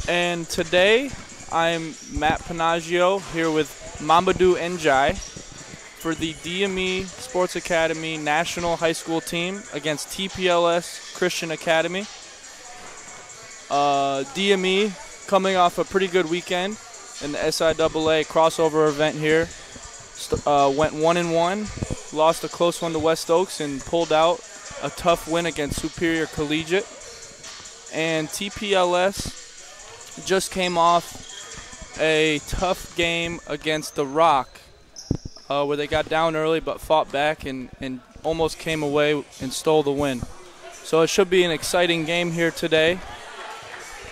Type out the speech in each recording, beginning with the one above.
And today I'm Matt Panaggio here with Mamadou Njai for the DME Sports Academy National High School team against TPLS Christian Academy. DME coming off a pretty good weekend in the SIAA crossover event here. Went 1-1, lost a close one to West Oaks, and pulled out a tough win against Superior Collegiate. And TPLS just came off a tough game against The Rock, where they got down early but fought back and almost came away and stole the win. So it should be an exciting game here today.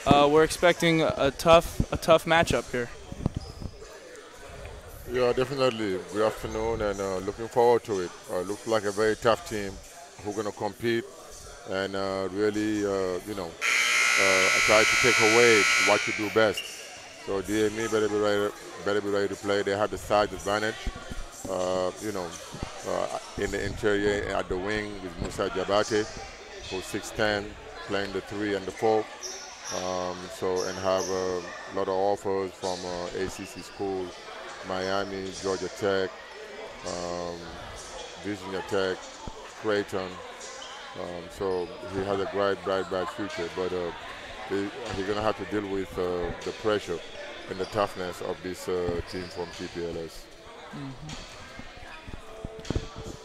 We're expecting a tough matchup here. Yeah, definitely. Good afternoon, and looking forward to it. Looks like a very tough team who's going to compete and really, try to take away what you do best. So DME better be ready to play. They have the size advantage, in the interior at the wing with Musa Jabate, who's 6'10", playing the 3 and the 4. And have a lot of offers from ACC schools, Miami, Georgia Tech, Virginia Tech, Creighton. So he has a bright future, but he's going to have to deal with the pressure and the toughness of this team from TPLS.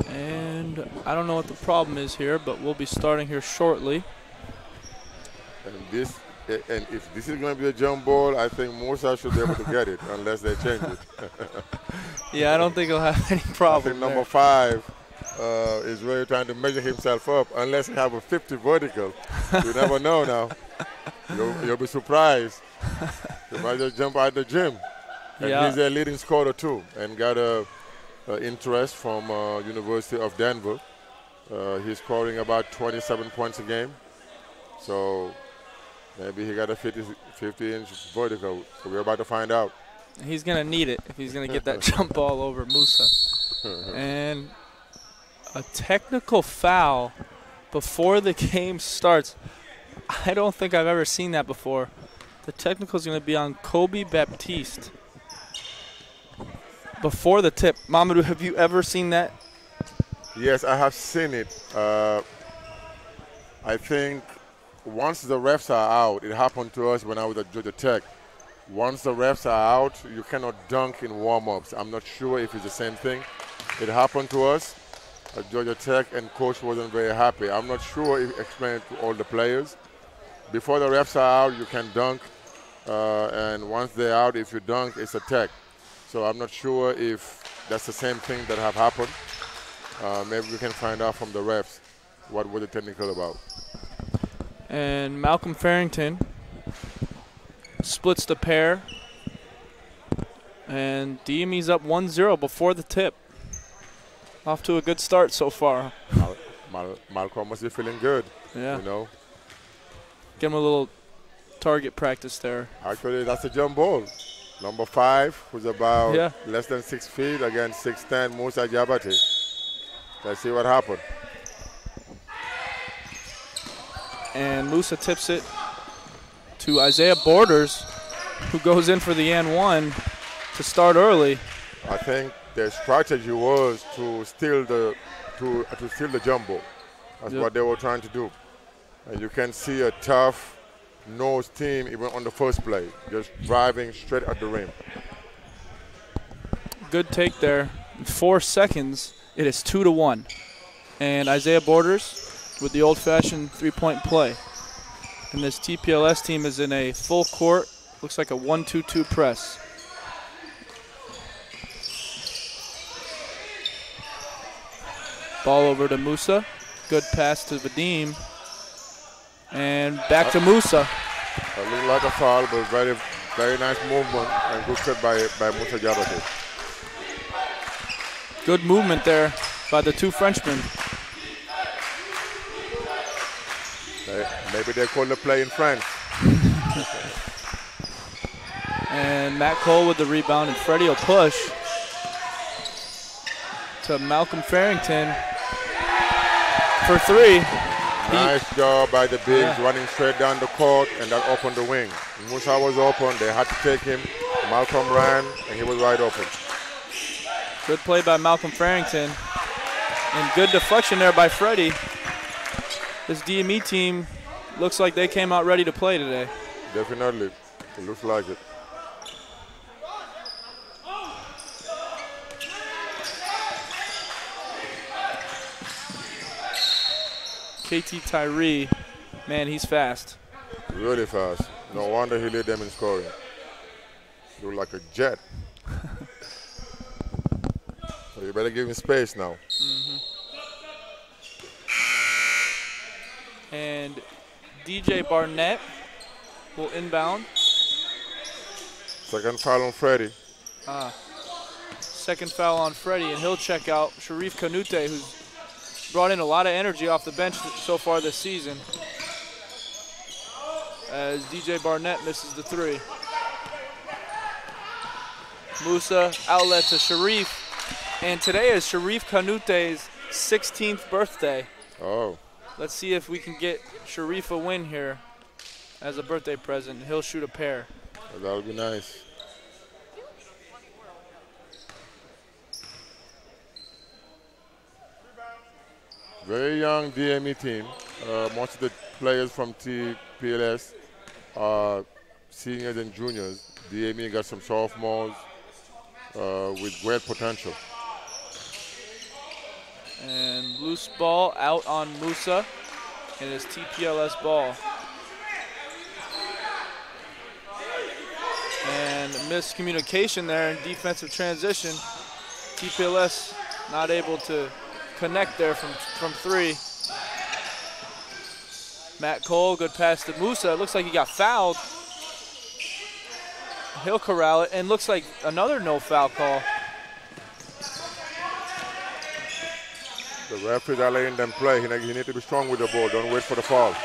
And I don't know what the problem is here, but we'll be starting here shortly. And if this is going to be a jump ball, I think Musa should be able to get it unless they change it. Yeah, I don't think he'll have any problem. I think number 5 is really trying to measure himself up, unless he have a 50 vertical. You never know now. You'll be surprised. He might just jump out the gym. And he's a leading scorer too, and got a interest from University of Denver. He's scoring about 27 points a game. So maybe he got a 50-inch vertical. So we're about to find out. He's going to need it if he's going to get that jump ball over Musa. And a technical foul before the game starts. I don't think I've ever seen that before. The technical is going to be on Kobe Baptiste before the tip. Mamadou, have you ever seen that? Yes, I have seen it. I think once the refs are out, it happened to us when I was at Georgia Tech. Once the refs are out, you cannot dunk in warm-ups. I'm not sure if it's the same thing. It happened to us at Georgia Tech, and coach wasn't very happy. I'm not sure if explained to all the players. Before the refs are out, you can dunk, and once they're out, if you dunk, it's a tech. So I'm not sure if that's the same thing that have happened. Maybe we can find out from the refs what was the technical about. And Malcolm Farrington splits the pair, and DME's up 1-0 before the tip. Off to a good start so far. Malcolm must be feeling good. Yeah. You know. Give him a little target practice there. Actually, that's a jump ball. Number 5, who's about less than 6 feet against 6'10", Musa Jabate. Let's see what happened. And Musa tips it to Isaiah Borders, who goes in for the N1 to start early. I think their strategy was to steal the jump ball. That's what they were trying to do. And you can see a tough nose team even on the first play, just driving straight at the rim. Good take there. In 4 seconds, it is 2-1. And Isaiah Borders with the old-fashioned three-point play. And this TPLS team is in a full court, looks like a 1-2-2 press. Ball over to Musa. Good pass to Vadim. And back to Musa. It looked like a foul, but very, very nice movement and good cut by Musa Jabate. Good movement there by the two Frenchmen. Maybe they call the play in French. And Matt Cole with the rebound, and Freddie will push to Malcolm Farrington for 3. Nice job by the bigs, running straight down the court, and that opened the wing. Musa was open. They had to take him. Malcolm ran, and he was wide open. Good play by Malcolm Farrington. And good deflection there by Freddie. This DME team looks like they came out ready to play today. Definitely. It looks like it. KT Tyree, man, he's fast. Really fast. No wonder he led them in scoring. He was like a jet. So you better give him space now. And DJ Barnett will inbound. Second foul on Freddie. Second foul on Freddie, and he'll check out Sharif Kanute, who's brought in a lot of energy off the bench so far this season, as DJ Barnett misses the three. Musa outlet to Sharif, and today is Sharif Kanute's 16th birthday. Oh. Let's see if we can get Sharif a win here as a birthday present. He'll shoot a pair. That would be nice. Very young DME team. Most of the players from TLPS are seniors and juniors. DME got some sophomores with great potential. And loose ball out on Musa, and it's TPLS ball. And miscommunication there in defensive transition. TPLS not able to connect there from three. Matt Cole, good pass to Musa. It looks like he got fouled. He'll corral it, and looks like another no foul call. The referees are letting them play. He need to be strong with the ball. Don't wait for the foul.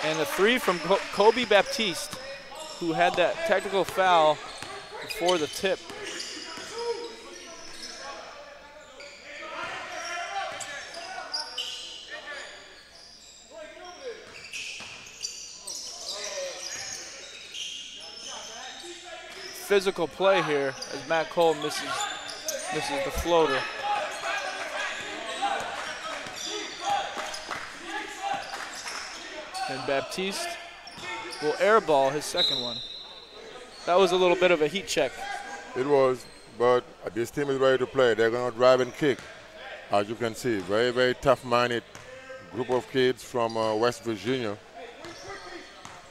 And a three from Kobe Baptiste, who had that technical foul before the tip. Physical play here as Matt Cole misses the floater. And Baptiste will airball his second one. That was a little bit of a heat check. It was, but this team is ready to play. They're going to drive and kick, as you can see. Very, very tough-minded group of kids from West Virginia.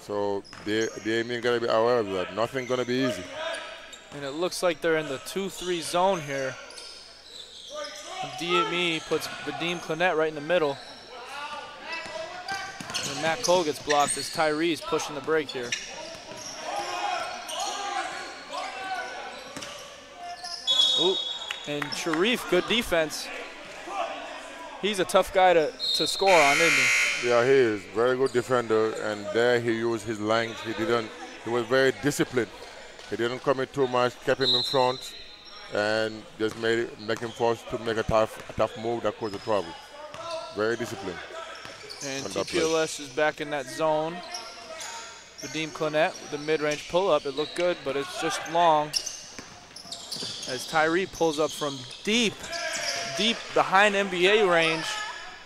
So they ain't going to be aware of that. Nothing going to be easy. And it looks like they're in the 2-3 zone here. DME puts Vadim Clinette right in the middle. And Matt Cole gets blocked as Tyree's pushing the break here. Ooh, and Sharif, good defense. He's a tough guy to score on, isn't he? Yeah, he is. Very good defender, and there he used his length. He was very disciplined. He didn't commit too much, kept him in front, and just make him forced to make a tough move that caused the trouble. Very disciplined. And TPLS is back in that zone. Vadim Clinette with the mid-range pull-up. It looked good, but it's just long. As Tyree pulls up from deep behind NBA range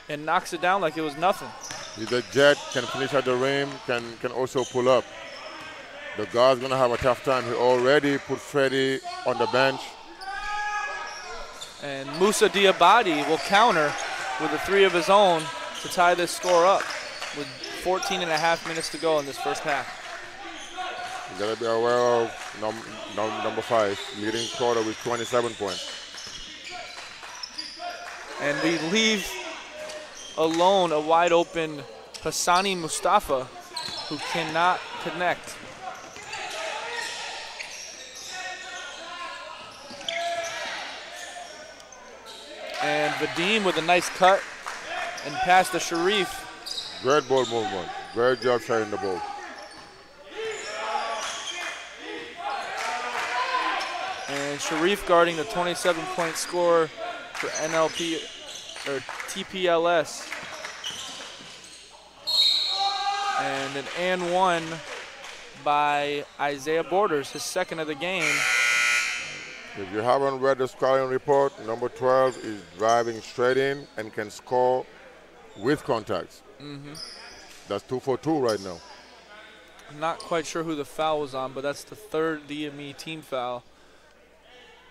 and knocks it down like it was nothing. He's a jet, can finish at the rim, can also pull up. The guard's gonna have a tough time. He already put Freddie on the bench. And Musa Diabate will counter with a three of his own to tie this score up with 14.5 minutes to go in this first half. You gotta be aware of number 5, leading quarter with 27 points. And we leave alone a wide open Hassani Mustafa, who cannot connect. And Vadim with a nice cut and pass to Sharif. Great ball movement. Great job sharing the ball. And Sharif guarding the 27-point score for NLP or TPLS. And an and one by Isaiah Borders, his second of the game. If you haven't read the scoring report, number 12 is driving straight in and can score with contacts. That's 2 for 2 right now. I'm not quite sure who the foul was on, but that's the third DME team foul.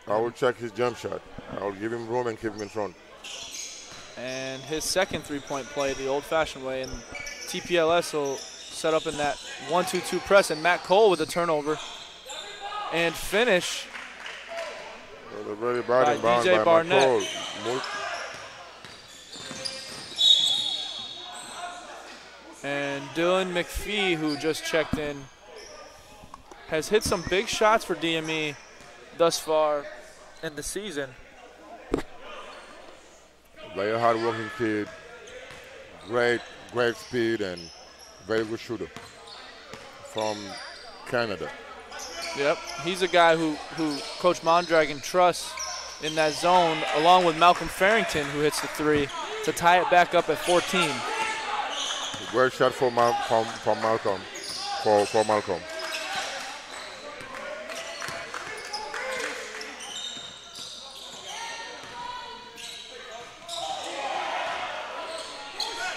I will check his jump shot. I will give him room and keep him in front. And his second three-point play the old-fashioned way, and TPLS will set up in that 1-2-2 press, and Matt Cole with the turnover and finish Well, they're very bad by inbound DJ by Barnett. McCall. And Dylan McPhee, who just checked in, has hit some big shots for DME thus far in the season. Very hard-working kid, great speed, and very good shooter from Canada. Yep, he's a guy who Coach Mondragon trusts in that zone, along with Malcolm Farrington, who hits the three to tie it back up at 14. Great shot for Malcolm. For Malcolm.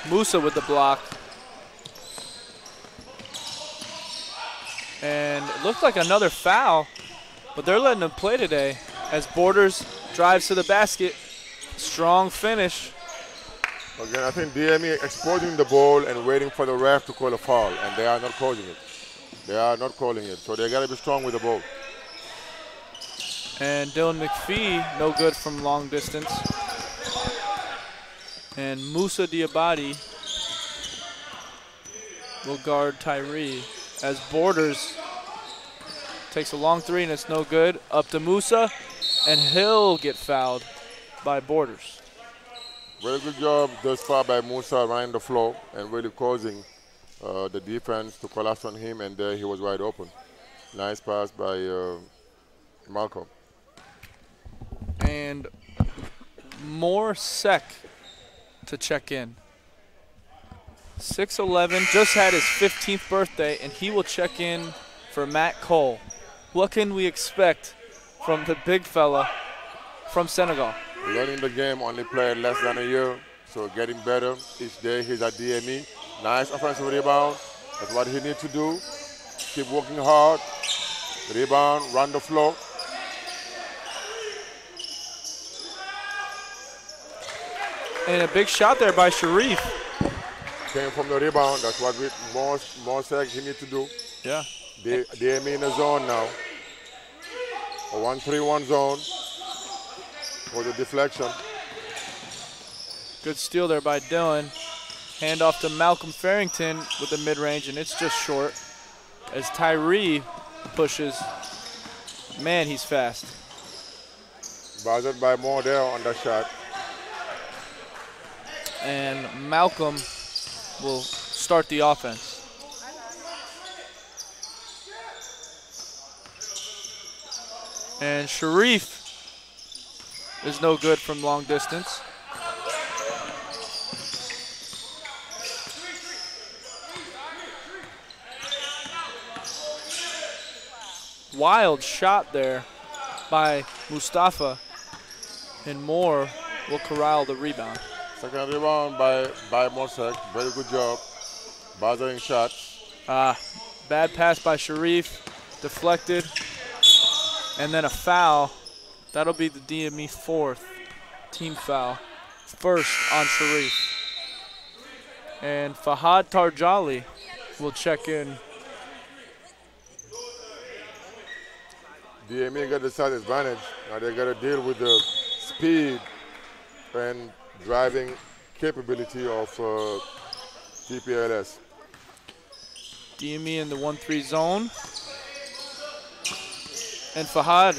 Musa with the block. And it looked like another foul, but they're letting him play today as Borders drives to the basket. Strong finish. Again, I think DME exposing the ball and waiting for the ref to call a foul, and they are not calling it. They are not calling it, so they got to be strong with the ball. And Dylan McPhee, no good from long distance. And Musa Diabate will guard Tyree as Borders takes a long three and it's no good. Up to Musa, and he'll get fouled by Borders. Very good job thus far by Musa running the floor and really causing the defense to collapse on him, and there he was wide open. Nice pass by Malcolm. And more Sec to check in. 6'11", just had his 15th birthday, and he will check in for Matt Cole. What can we expect from the big fella from Senegal? Learning the game, only played less than a year, so getting better each day. He's at DME. Nice offensive rebound. That's what he needs to do. Keep working hard. Rebound, run the floor. And a big shot there by Sharif. Came from the rebound. That's what more Sec he needs to do. Yeah. DME in the zone now. A 1-3-1 zone for the deflection. Good steal there by Dylan. Hand off to Malcolm Farrington with the mid-range, and it's just short. As Tyree pushes. Man, he's fast. Bothered by more there on that shot. And Malcolm will start the offense. And Sharif is no good from long distance. Wild shot there by Mustafa, and Moore will corral the rebound. Second rebound by Mosek. Very good job. Bothering shots. Bad pass by Sharif, deflected, and then a foul. That'll be the DME fourth team foul. First on Sharif. And Fahad Tarjali will check in. DME got the side advantage. Now they got to deal with the speed and driving capability of TPLS. DME in the 1-3 zone. And Fahad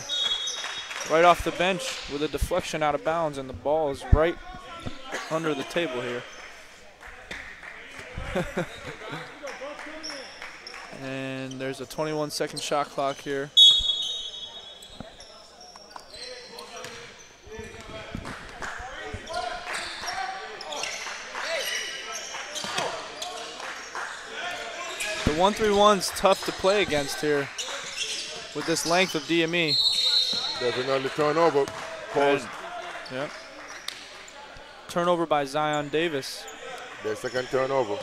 right off the bench with a deflection out of bounds, and the ball is right under the table here. And there's a 21-second shot clock here. The 1-3-1's tough to play against here with this length of DME. Definitely turnover. Post. Yeah. Turnover by Zion Davis. Their second turnover.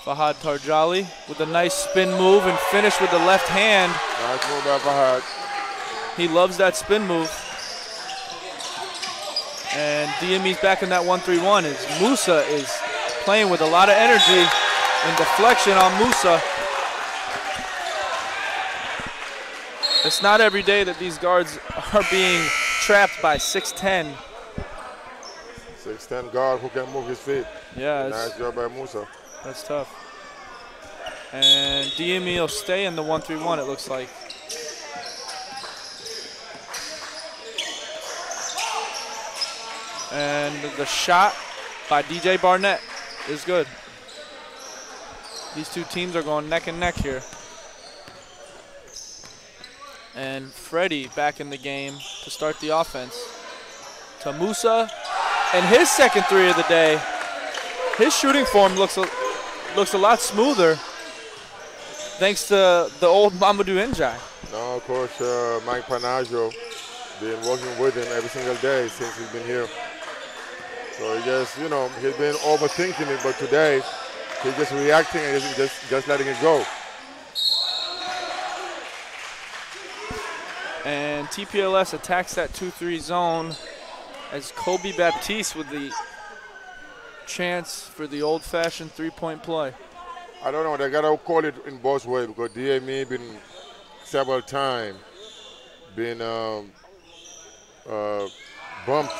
Fahad Tarjali with a nice spin move and finish with the left hand. Nice move by Fahad. He loves that spin move. And DME's back in that 1-3-1 as Musa is playing with a lot of energy and deflection on Musa. It's not every day that these guards are being trapped by 6'10". 6'10" guard who can move his feet. Yeah, nice job by Musa. That's tough. And DME will stay in the 1-3-1, it looks like. And the shot by DJ Barnett is good. These two teams are going neck and neck here. And Freddie back in the game to start the offense. To Musa, and his second three of the day. His shooting form looks a lot smoother thanks to the old Mamadou Njai. No, Coach Mike Panaggio been working with him every single day since he's been here. So he just, you know, he's been overthinking it, but today he's just reacting and just letting it go. And TPLS attacks that 2-3 zone as Kobe Baptiste with the chance for the old-fashioned three-point play. I don't know, they gotta call it in both ways because DME been several times been bumped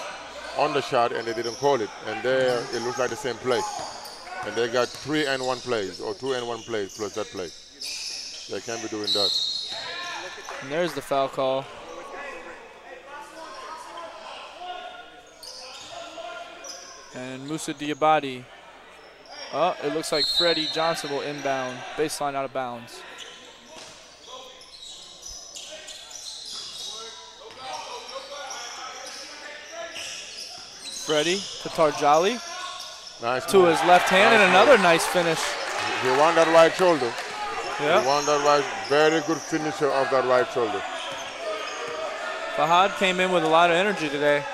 on the shot and they didn't call it. And there it looks like the same play. And they got 3-and-1 plays or 2-and-1 plays plus that play. They can't be doing that. And there's the foul call. And Musa Diabate. Oh, it looks like Freddie Johnson will inbound. Baseline out of bounds. Freddie to Tarjali. Nice to move. His left hand, nice and another move. nice finish. He won that right shoulder. Yeah. He won that right, very good finisher of that right shoulder. Fahad came in with a lot of energy today.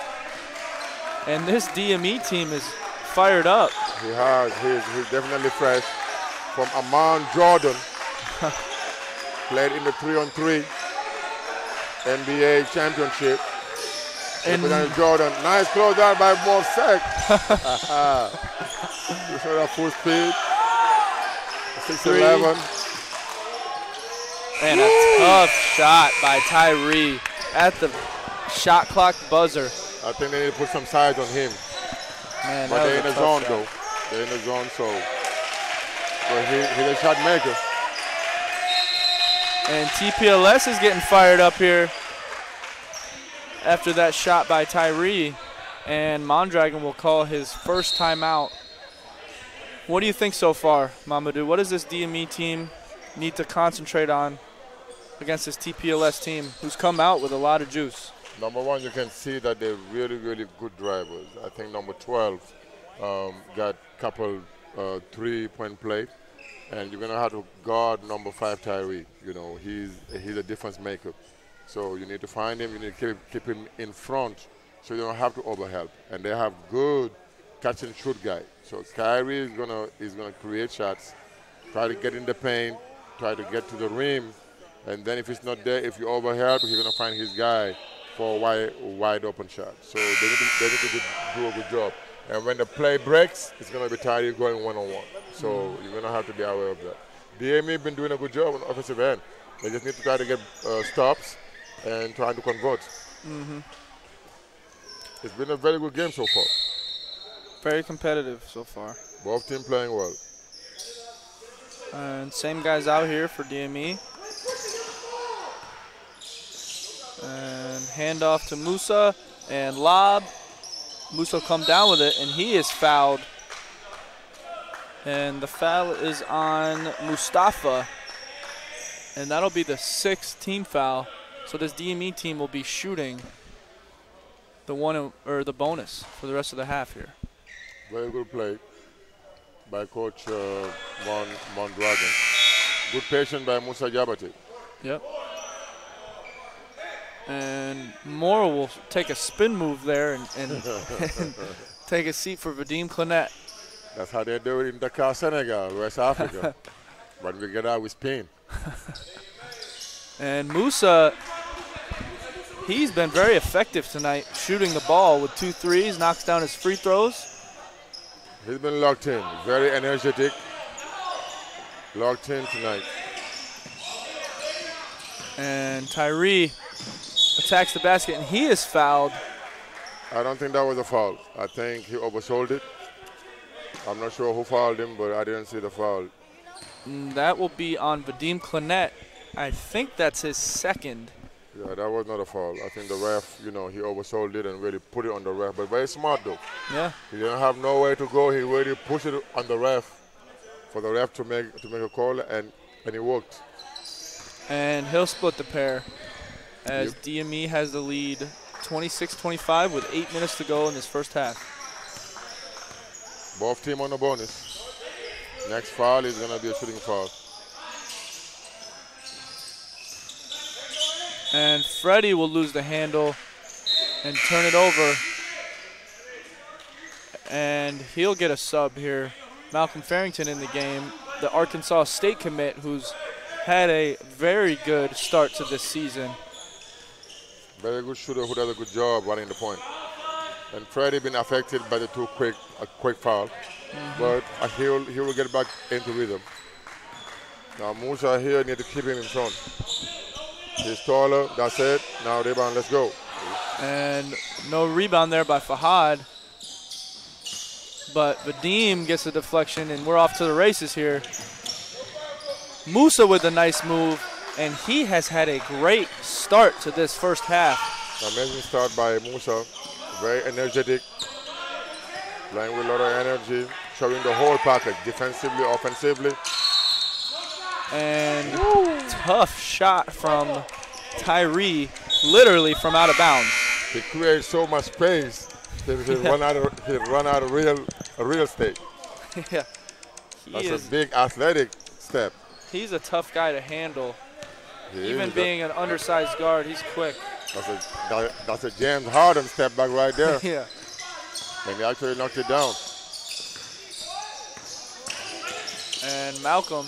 And this DME team is fired up. He has. He's definitely fresh. From Amon Jordan. Played in the 3-on-3 NBA championship. And Jordan. Nice close out by Mosek. You saw that full speed. 6'11". And a tough shot by Tyree at the shot clock buzzer. I think they need to put some size on him. Man, but they're in the zone though. They're in the zone, so but he's a shot maker. And TPLS is getting fired up here after that shot by Tyree. And Mondragon will call his first timeout. What do you think so far, Mamadou? What does this DME team need to concentrate on against this TPLS team who's come out with a lot of juice? Number one, you can see that they're really, really good drivers. I think number 12 got a couple three-point play, and you're gonna have to guard number 5 Tyree. You know, he's a difference maker. So you need to find him. You need to keep him in front, so you don't have to overhelp. And they have good catch and shoot guy. So Kyrie is gonna create shots, try to get in the paint, try to get to the rim, and then if it's not there, if you overhelp, he's gonna find his guy for a wide open shot. So they need to do a good job. And when the play breaks, it's going to be Tyree going one-on-one. So you're going to have to be aware of that. DME been doing a good job on the offensive end. They just need to try to get stops and trying to convert. It's been a very good game so far. Very competitive so far. Both teams playing well. And same guys out here for DME. And handoff to Musa and lob. Musa come down with it, and he is fouled. And the foul is on Mustafa. And that'll be the 6th team foul. So this DME team will be shooting the bonus for the rest of the half here. Very good play. by Coach Mondragon. Good patience by Musa Jabate. Yep. And Moore will take a spin move there and take a seat for Vadim Clannett. That's how they do it in Dakar, Senegal, West Africa. But we get out with Spain. And Musa, he's been very effective tonight, shooting the ball with 2 threes, knocks down his free throws. He's been locked in, very energetic, locked in tonight. And Tyree attacks the basket, and he is fouled. I don't think that was a foul. I think he oversold it. I'm not sure who fouled him, but I didn't see the foul. That will be on Vadim Clannett. I think that's his second. Yeah, that was not a foul. I think the ref, you know, he oversold it and really put it on the ref. But very smart, though. Yeah. He didn't have nowhere to go. He really pushed it on the ref for the ref to make a call, and it worked. And he'll split the pair as DME has the lead 26-25 with 8 minutes to go in this first half. Both team on the bonus. Next foul is going to be a shooting foul. And Freddie will lose the handle and turn it over. And he'll get a sub here. Malcolm Farrington in the game, the Arkansas State commit, who's had a very good start to this season. Very good shooter who does a good job running the point. And Freddie been affected by the quick foul, but he will get back into rhythm. Now Musa here need to keep him in front. He's taller, that's it. Now rebound, let's go. And no rebound there by Fahad. But Vadim gets a deflection, and we're off to the races here. Musa with a nice move, and he has had a great start to this first half. Amazing start by Musa. Very energetic, playing with a lot of energy, showing the whole package, defensively, offensively. And tough shot from Tyree, literally from out of bounds. He creates so much space that he'll run out of real estate. Yeah, That's a big athletic step. He's a tough guy to handle. Even being an undersized guard, he's quick. That's a James Harden step back right there. Yeah. And he actually knocked it down. And Malcolm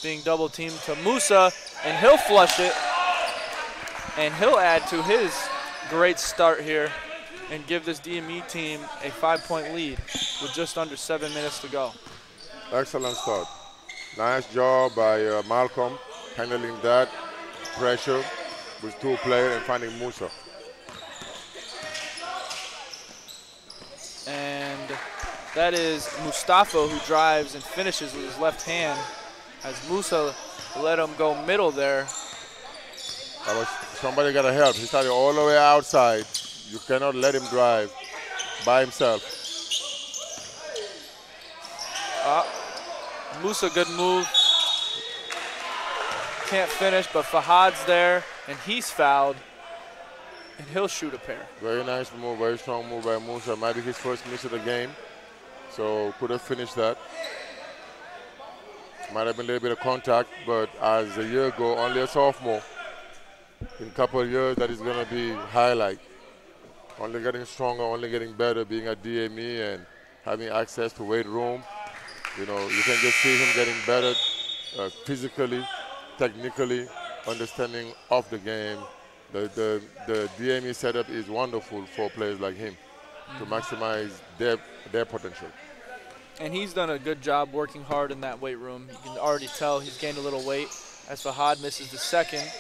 being double teamed to Musa, and he'll flush it. And he'll add to his great start here and give this DME team a 5-point lead with just under 7 minutes to go. Excellent start. Nice job by Malcolm handling that pressure with 2 players and finding Musa. And that is Mustafa who drives and finishes with his left hand as Musa let him go middle there. Somebody got to help. He started all the way outside. You cannot let him drive by himself. Musa, good move. Can't finish, but Fahad's there, and he's fouled, and he'll shoot a pair. Very nice move, very strong move by Musa. Might be his first miss of the game, so could have finished that. Might have been a little bit of contact, but as the year go, only a sophomore. In a couple of years, that is going to be highlight. Only getting stronger, only getting better, being at DME and having access to weight room. You know, you can just see him getting better physically, technically, understanding of the game. The DME setup is wonderful for players like him to maximize their potential. And he's done a good job working hard in that weight room. You can already tell he's gained a little weight as Fahad misses the second.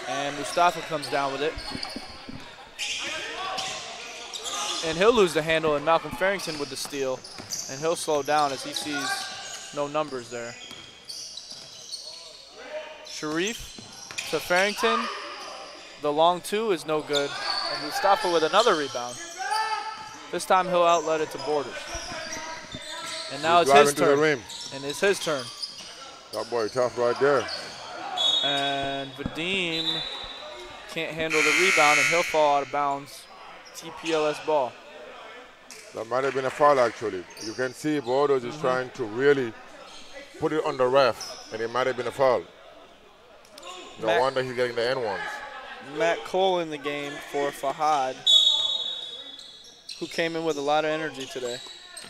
And Mustafa comes down with it. And he'll lose the handle, and Malcolm Farrington with the steal. And he'll slow down as he sees no numbers there. Sharif to Farrington. The long 2 is no good. And Mustafa with another rebound. This time he'll outlet it to Borders. And now it's his turn. And it's his turn. That boy tough right there. And Vadim can't handle the rebound, and he'll fall out of bounds. TPLS ball. That might have been a foul, actually. You can see Borders is trying to really put it on the ref, and it might have been a foul. No wonder he's getting the N1s. Matt Cole in the game for Fahad, who came in with a lot of energy today.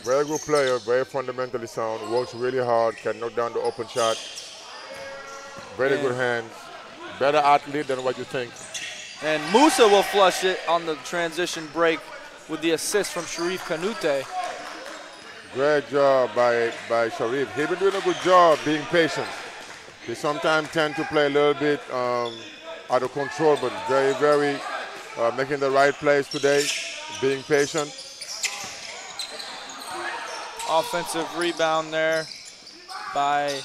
Very good player, very fundamentally sound, works really hard, can knock down the open shot. Very good hands. Better athlete than what you think. And Musa will flush it on the transition break with the assist from Sharif Kanute. Great job by Sharif. He's been doing a good job being patient. He sometimes tend to play a little bit out of control, but very making the right plays today, being patient. Offensive rebound there by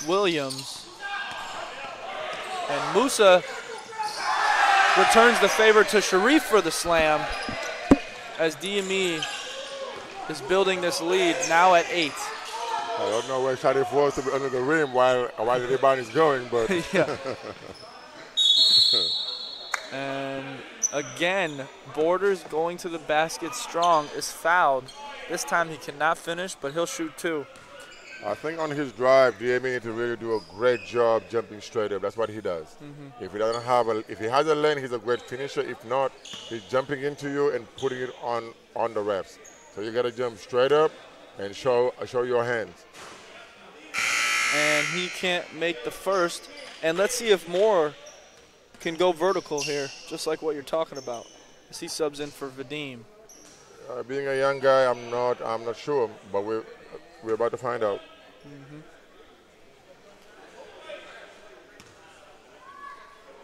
Williams. And Musa returns the favor to Sharif for the slam as DME is building this lead now at 8. I don't know where Sharif was to be under the rim while the rebound is going, but yeah. And again, Borders going to the basket strong is fouled. This time he cannot finish, but he'll shoot 2. I think on his drive, DME need to really do a great job jumping straight up. That's what he does. If he doesn't have if he has a lane, he's a great finisher. If not, he's jumping into you and putting it on the refs. So you got to jump straight up and show your hands. And he can't make the first. And let's see if Moore can go vertical here, just like what you're talking about. As he subs in for Vadim. Being a young guy, I'm not sure, but we're about to find out.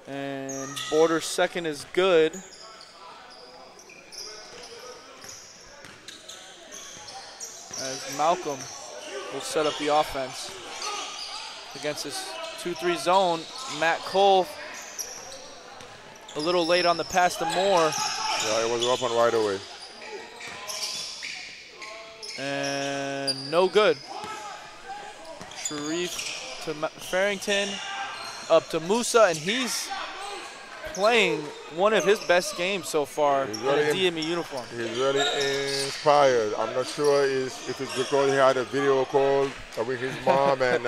And Borders' second is good. As Malcolm will set up the offense against this 2-3 zone. Matt Cole a little late on the pass to Moore. Yeah, it was up and right away. And no good. Sharif to Farrington, up to Musa, and he's playing one of his best games so far in a DME uniform. He's really inspired. I'm not sure if it's because he had a video call with his mom and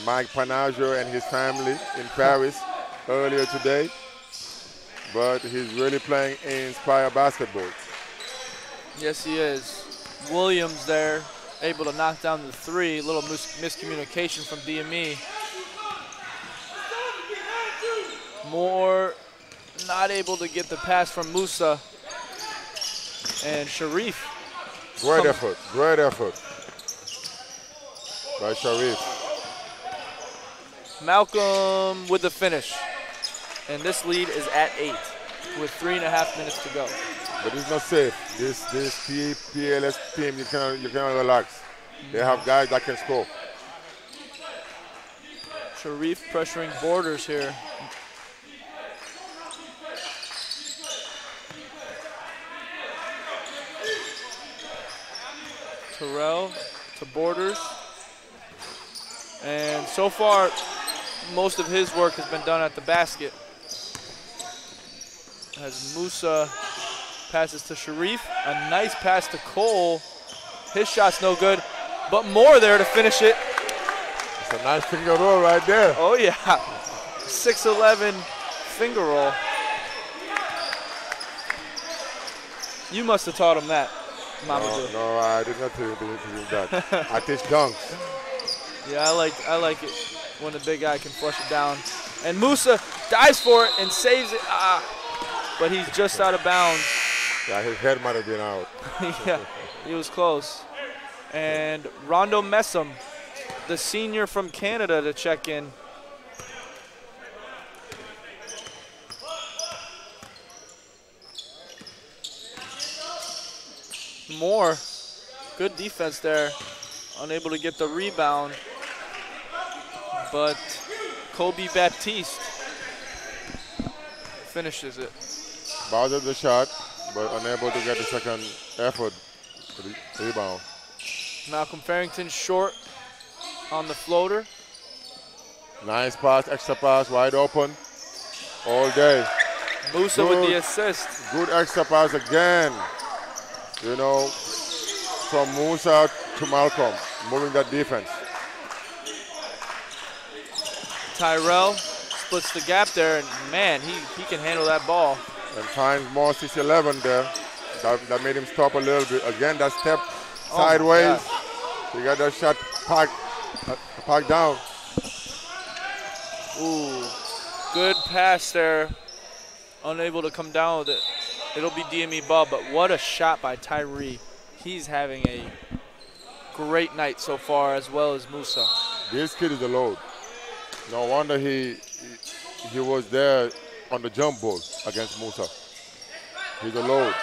Mike Panaggio and his family in Paris earlier today, but he's really playing inspired basketball. Yes, he is. Williams there, able to knock down the 3. Little miscommunication from DME. Moore not able to get the pass from Musa. And Sharif. Great effort by Sharif. Malcolm with the finish. And this lead is at 8 with 3.5 minutes to go. But it's not safe. This PLS team, you cannot relax. They have guys that can score. Sharif pressuring Borders here. Terrell to Borders. And so far, most of his work has been done at the basket. As Musa passes to Sharif. A nice pass to Cole. His shot's no good, but Moore there to finish it. It's a nice finger roll right there. Oh, yeah. 6'11" finger roll. You must have taught him that, Mamadou. No, I did not do that. I teach dunks. Yeah, I like it when the big guy can flush it down. And Musa dives for it and saves it. But he's just out of bounds. Yeah, his head might have been out. Yeah, he was close. And Rondo Messam, the senior from Canada, to check in. Moore, good defense there. Unable to get the rebound. But Kobe Baptiste finishes it. Bothered the shot, but unable to get the second effort to the rebound. Malcolm Farrington short on the floater. Nice pass, extra pass, wide open all day. Musa with the assist. Good extra pass again. You know, from Musa to Malcolm, moving that defense. Tyrell splits the gap there, and man, he can handle that ball. And finds more 6'11" there. That made him stop a little bit. Again, that step sideways. He got that shot parked down. Ooh, good pass there. Unable to come down with it. It'll be DME ball, but what a shot by Tyree. He's having a great night so far, as well as Musa. This kid is a load. No wonder he was there on the jump ball against Musa. He's a load.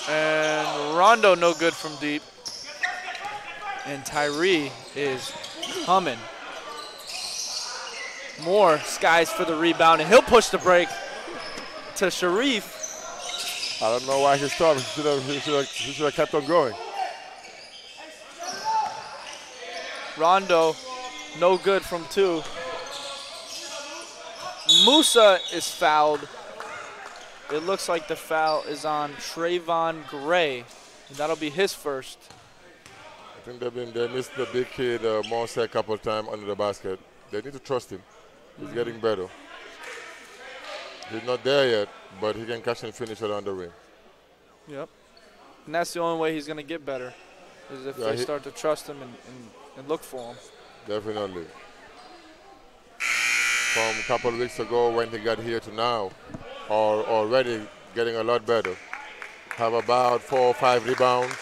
And Rondo no good from deep. And Tyree is humming. More skies for the rebound, and he'll push the break to Sharif. I don't know why he stopped. He should have kept on going. Rondo, no good from 2. Musa is fouled. It looks like the foul is on Trayvon Gray, and that'll be his first. I think they missed the big kid Morse a couple of times under the basket. They need to trust him. He's getting better. He's not there yet, but he can catch and finish around the rim. Yep. And that's the only way he's going to get better, is if they start to trust him and look for him. Definitely. From a couple of weeks ago when he got here to now, or already getting a lot better. Have about 4 or 5 rebounds.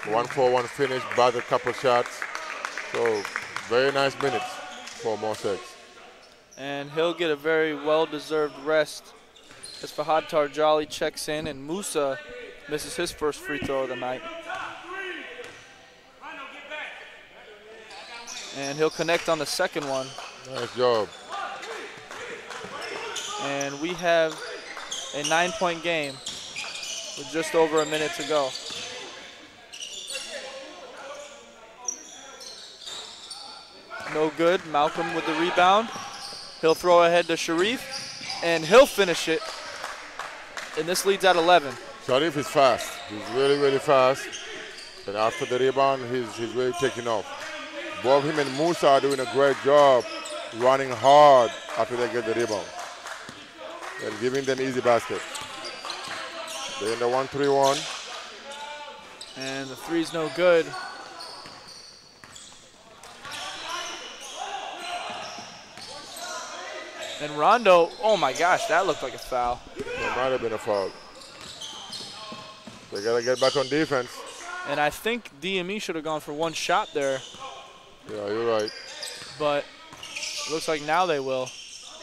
1-for-1 finish, batted a couple shots. So very nice minutes for Mosek. And he'll get a very well-deserved rest as Fahad Tarjali checks in, and Musa misses his first free throw of the night. And he'll connect on the second one. Nice job. And we have a 9-point game with just over a minute to go. No good. Malcolm with the rebound. He'll throw ahead to Sharif, and he'll finish it. And this leads at 11. Sharif is fast. He's really, really fast. And after the rebound, he's really taking off. Both him and Musa are doing a great job running hard after they get the rebound and giving them easy basket. They're in the 1-3-1. And the three's no good. And Rondo, oh my gosh, that looked like a foul. It might have been a foul. They got to get back on defense. And I think DME should have gone for one shot there. Yeah, you're right. But it looks like now they will.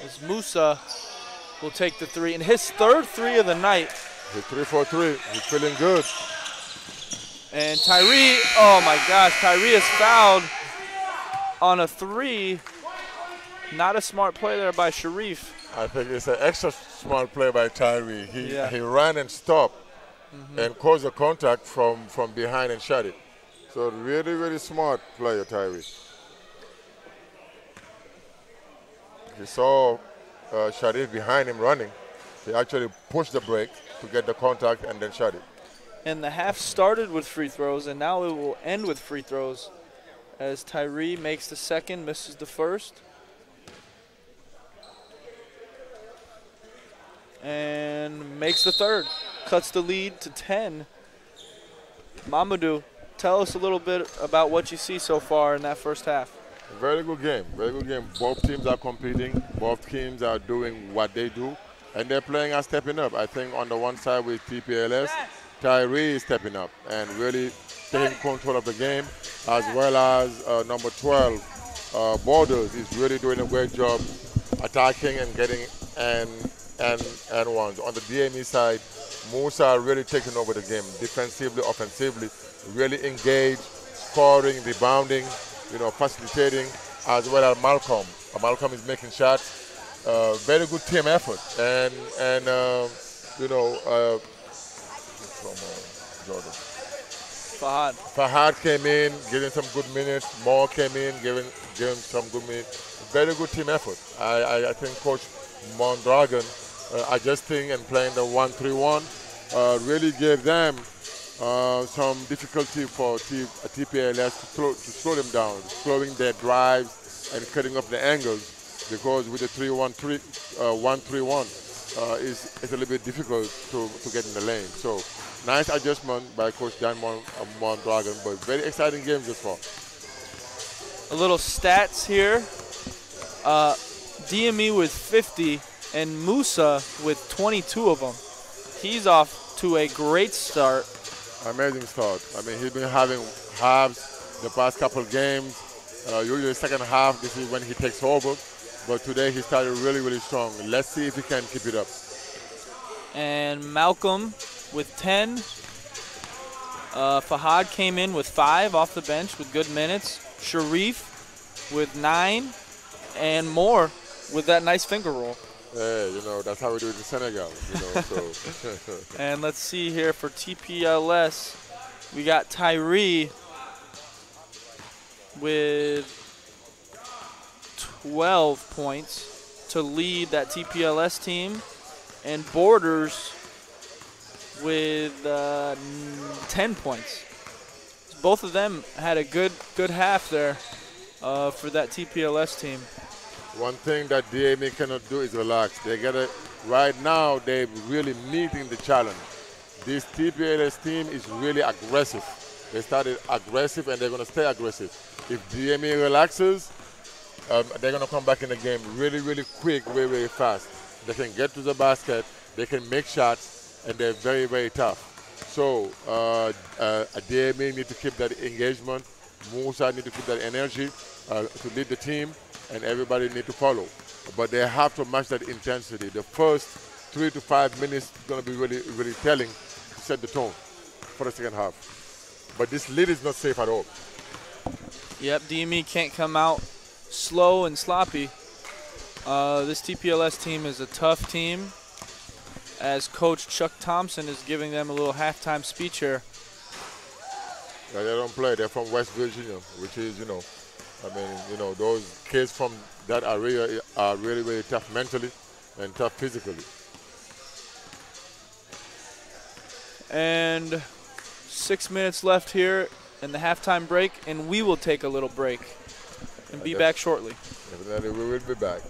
As Musa will take the three. And his third three of the night. He's 3 for 3. He's feeling good. And Tyree, oh my gosh, Tyree is fouled on a 3. Not a smart play there by Sharif. I think it's an extra smart play by Tyree. He ran and stopped and caused a contact from behind and shot it. So really, really smart player, Tyree. He saw Sharif behind him running. He actually pushed the break to get the contact and then shot it. And the half started with free throws, and now it will end with free throws as Tyree makes the second, misses the first. And makes the third. Cuts the lead to 10. Mamadou, tell us a little bit about what you see so far in that first half. Very good game. Very good game. Both teams are competing. Both teams are doing what they do. And they're playing and stepping up. I think on the one side with TPLS, Tyree is stepping up and really taking control of the game, as well as number 12, Borders, is really doing a great job attacking and getting and ones. On the DME side, Musa really taking over the game, defensively, offensively, really engaged, scoring, rebounding, facilitating, as well as Malcolm. Malcolm is making shots. Very good team effort, and Jordan. Fahad came in, giving some good minutes. Moore came in, giving some good minutes. Very good team effort. I think Coach Mondragon adjusting and playing the 1-3-1 really gave them some difficulty for TPLS to slow them down, slowing their drives and cutting up the angles, because with the 3-1-3, 1-3-1, is a little bit difficult to get in the lane. So nice adjustment by Coach Dan Mondragon, but very exciting game just far. A little stats here. DME with 50 and Musa with 22 of them. He's off to a great start. Amazing start. I mean, he's been having halves the past couple games. Usually second half, this is when he takes over. But today he started really, really strong. Let's see if he can keep it up. And Malcolm with 10. Fahad came in with 5 off the bench with good minutes. Sharif with 9. And more with that nice finger roll. Hey, you know, that's how we do it in Senegal, you know, so. And let's see here for TPLS. We got Tyree with 12 points to lead that TPLS team. And Borders with 10 points. Both of them had a good half there for that TPLS team. One thing that DME cannot do is relax. They gotta, right now, they're really meeting the challenge. This TPLS team is really aggressive. They started aggressive and they're gonna stay aggressive. If DME relaxes, they're gonna come back in the game really, really quick, very, very fast. They can get to the basket, they can make shots, and they're very, very tough. So DME need to keep that engagement. Musa need to keep that energy to lead the team, and everybody need to follow. But they have to match that intensity. The first 3 to 5 minutes is going to be really, really telling to set the tone for the second half. But this lead is not safe at all. Yep, DME can't come out slow and sloppy. This TPLS team is a tough team, as Coach Chuck Thompson is giving them a little halftime speech here. Yeah, they don't play. They're from West Virginia, which is, you know, I mean, you know, those kids from that area are really, really tough mentally and tough physically. And 6 minutes left here in the halftime break, and we will take a little break and be back shortly. Definitely, we will be back.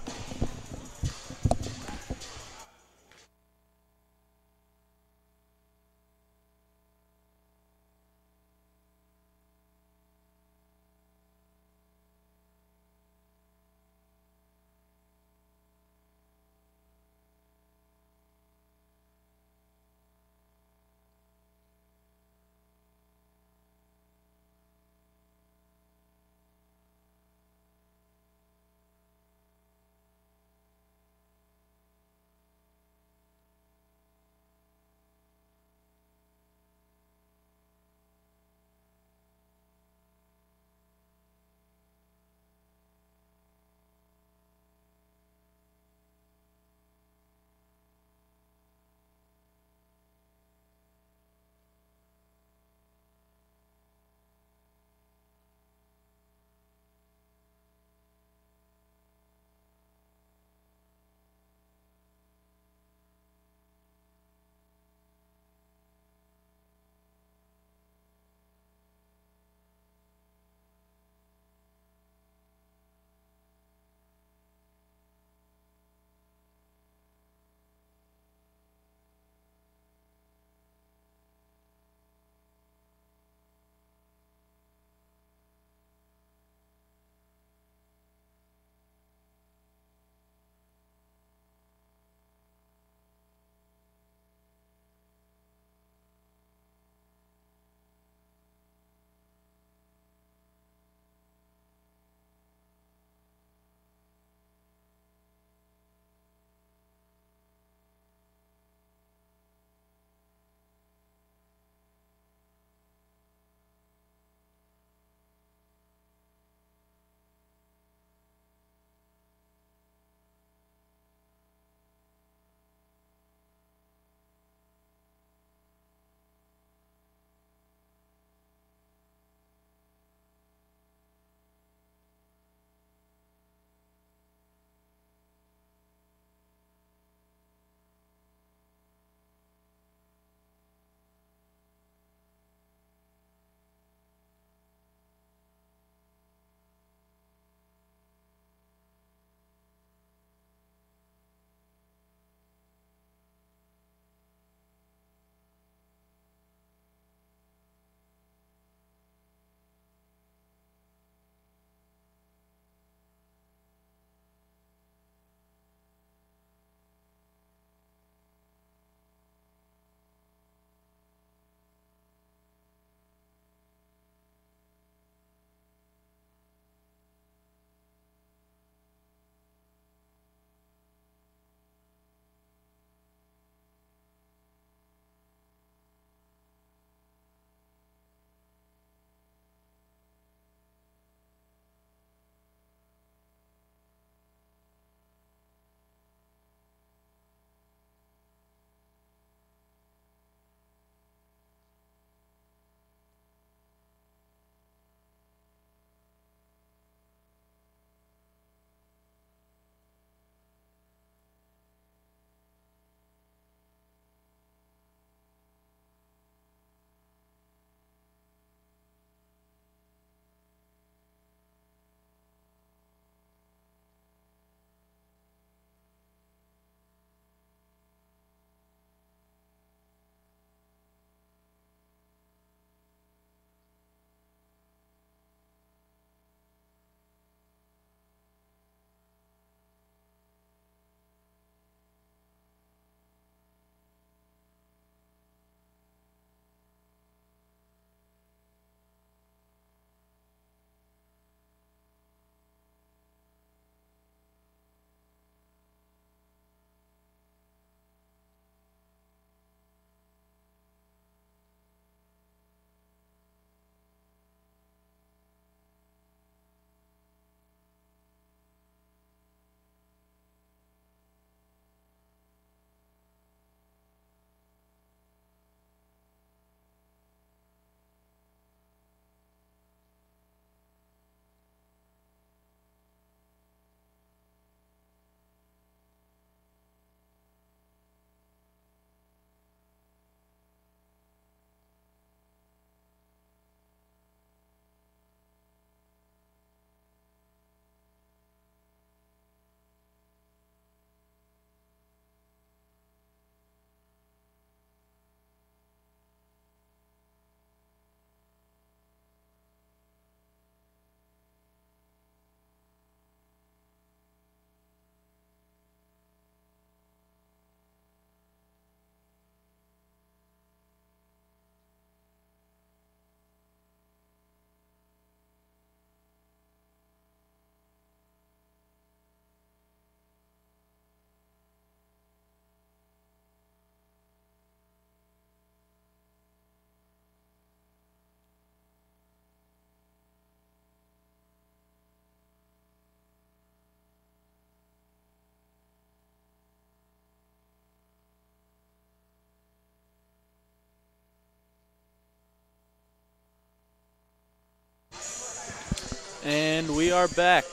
And we are back.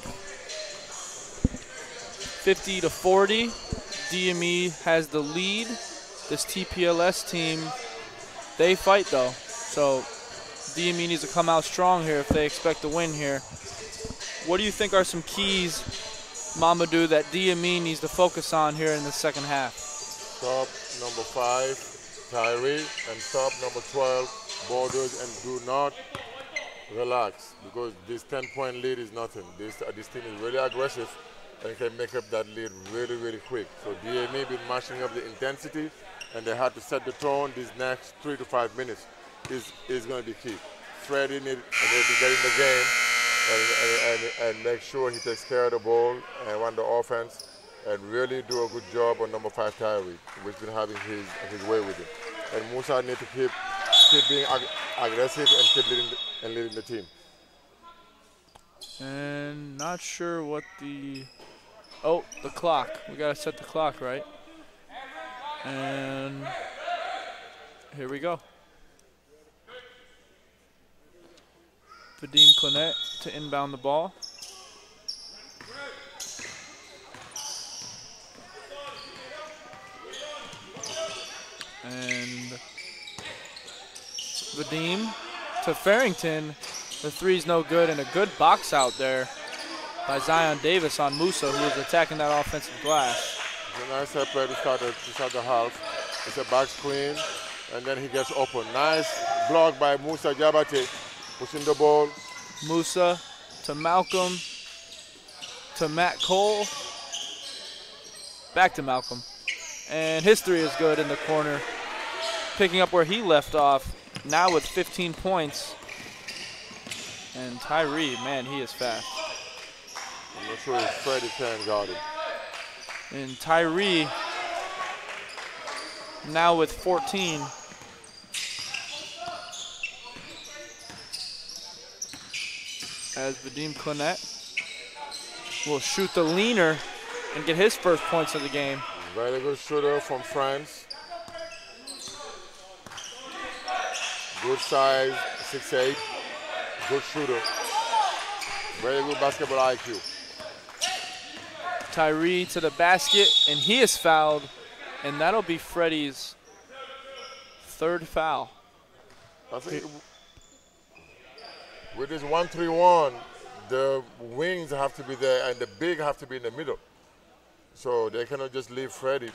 50-40. DME has the lead. This TPLS team, they fight though. So DME needs to come out strong here if they expect to win here. What do you think are some keys, Mamadou, that DME needs to focus on here in the second half? Stop number 5, Tyree, and stop number 12, Borders, and do not relax, because this 10-point lead is nothing. This team is really aggressive and can make up that lead really, really quick. So DME been matching up the intensity, and they had to set the tone. These next 3 to 5 minutes is going to be key. Freddie needs to get in the game and make sure he takes care of the ball and run the offense and really do a good job on number 5 Tyree, who's been having his way with it. And Musa needs to keep being aggressive and keep leading the team. And not sure what the clock. We gotta set the clock right. And here we go. Vadim Clinette to inbound the ball. And Vadim to Farrington. The three's no good, and a good box out there by Zion Davis on Musa, who was attacking that offensive glass. It's a nice help play to start the half. It's a back screen, and then he gets open. Nice block by Musa Jabate, pushing the ball. Musa to Malcolm, to Matt Cole, back to Malcolm. And his three is good in the corner, picking up where he left off, now with 15 points. And Tyree, man, he is fast. I'm not sure if Freddie can guard him. And Tyree, now with 14. As Vadim Clinette will shoot the leaner and get his first points of the game. Very good shooter from France. Good size, 6'8". Good shooter. Very good basketball IQ. Tyree to the basket, and he is fouled, and that'll be Freddie's third foul. I think with this 1-3-1, the wings have to be there and the big have to be in the middle. So they cannot just leave Freddie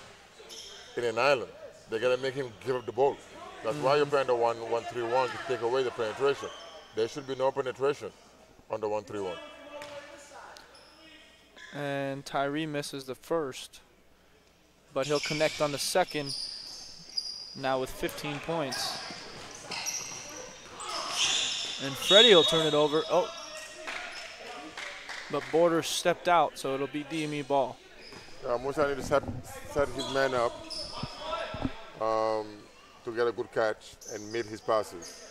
in an island. They gotta make him give up the ball. That's why you're playing the 1-3-1 to take away the penetration. There should be no penetration on the 1-3-1. And Tyree misses the first, but he'll connect on the second, now with 15 points. And Freddie will turn it over. Oh, but Borders stepped out, so it'll be DME ball. Musa needs to set his man up to get a good catch and meet his passes.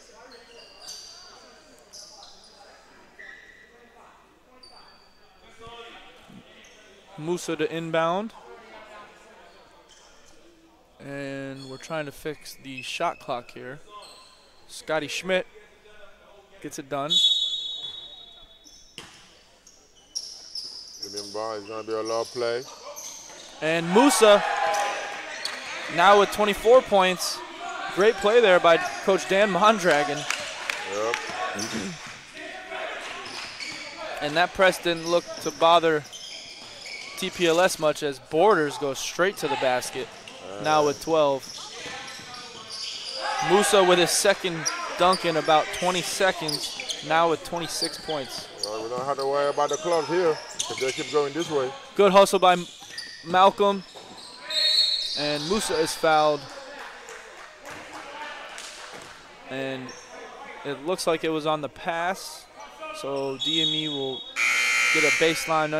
Musa to inbound. And we're trying to fix the shot clock here. Scotty Schmidt gets it done. Remember, it's going to be a low play. And Musa now with 24 points. Great play there by Coach Dan Mondragon. Yep. And that press didn't look to bother TPLS much, as Borders goes straight to the basket, now with 12. Musa with his second dunk in about 20 seconds, now with 26 points. Well, we don't have to worry about the clock here if they keep going this way. Good hustle by Malcolm, and Musa is fouled. And it looks like it was on the pass, so DME will get a baseline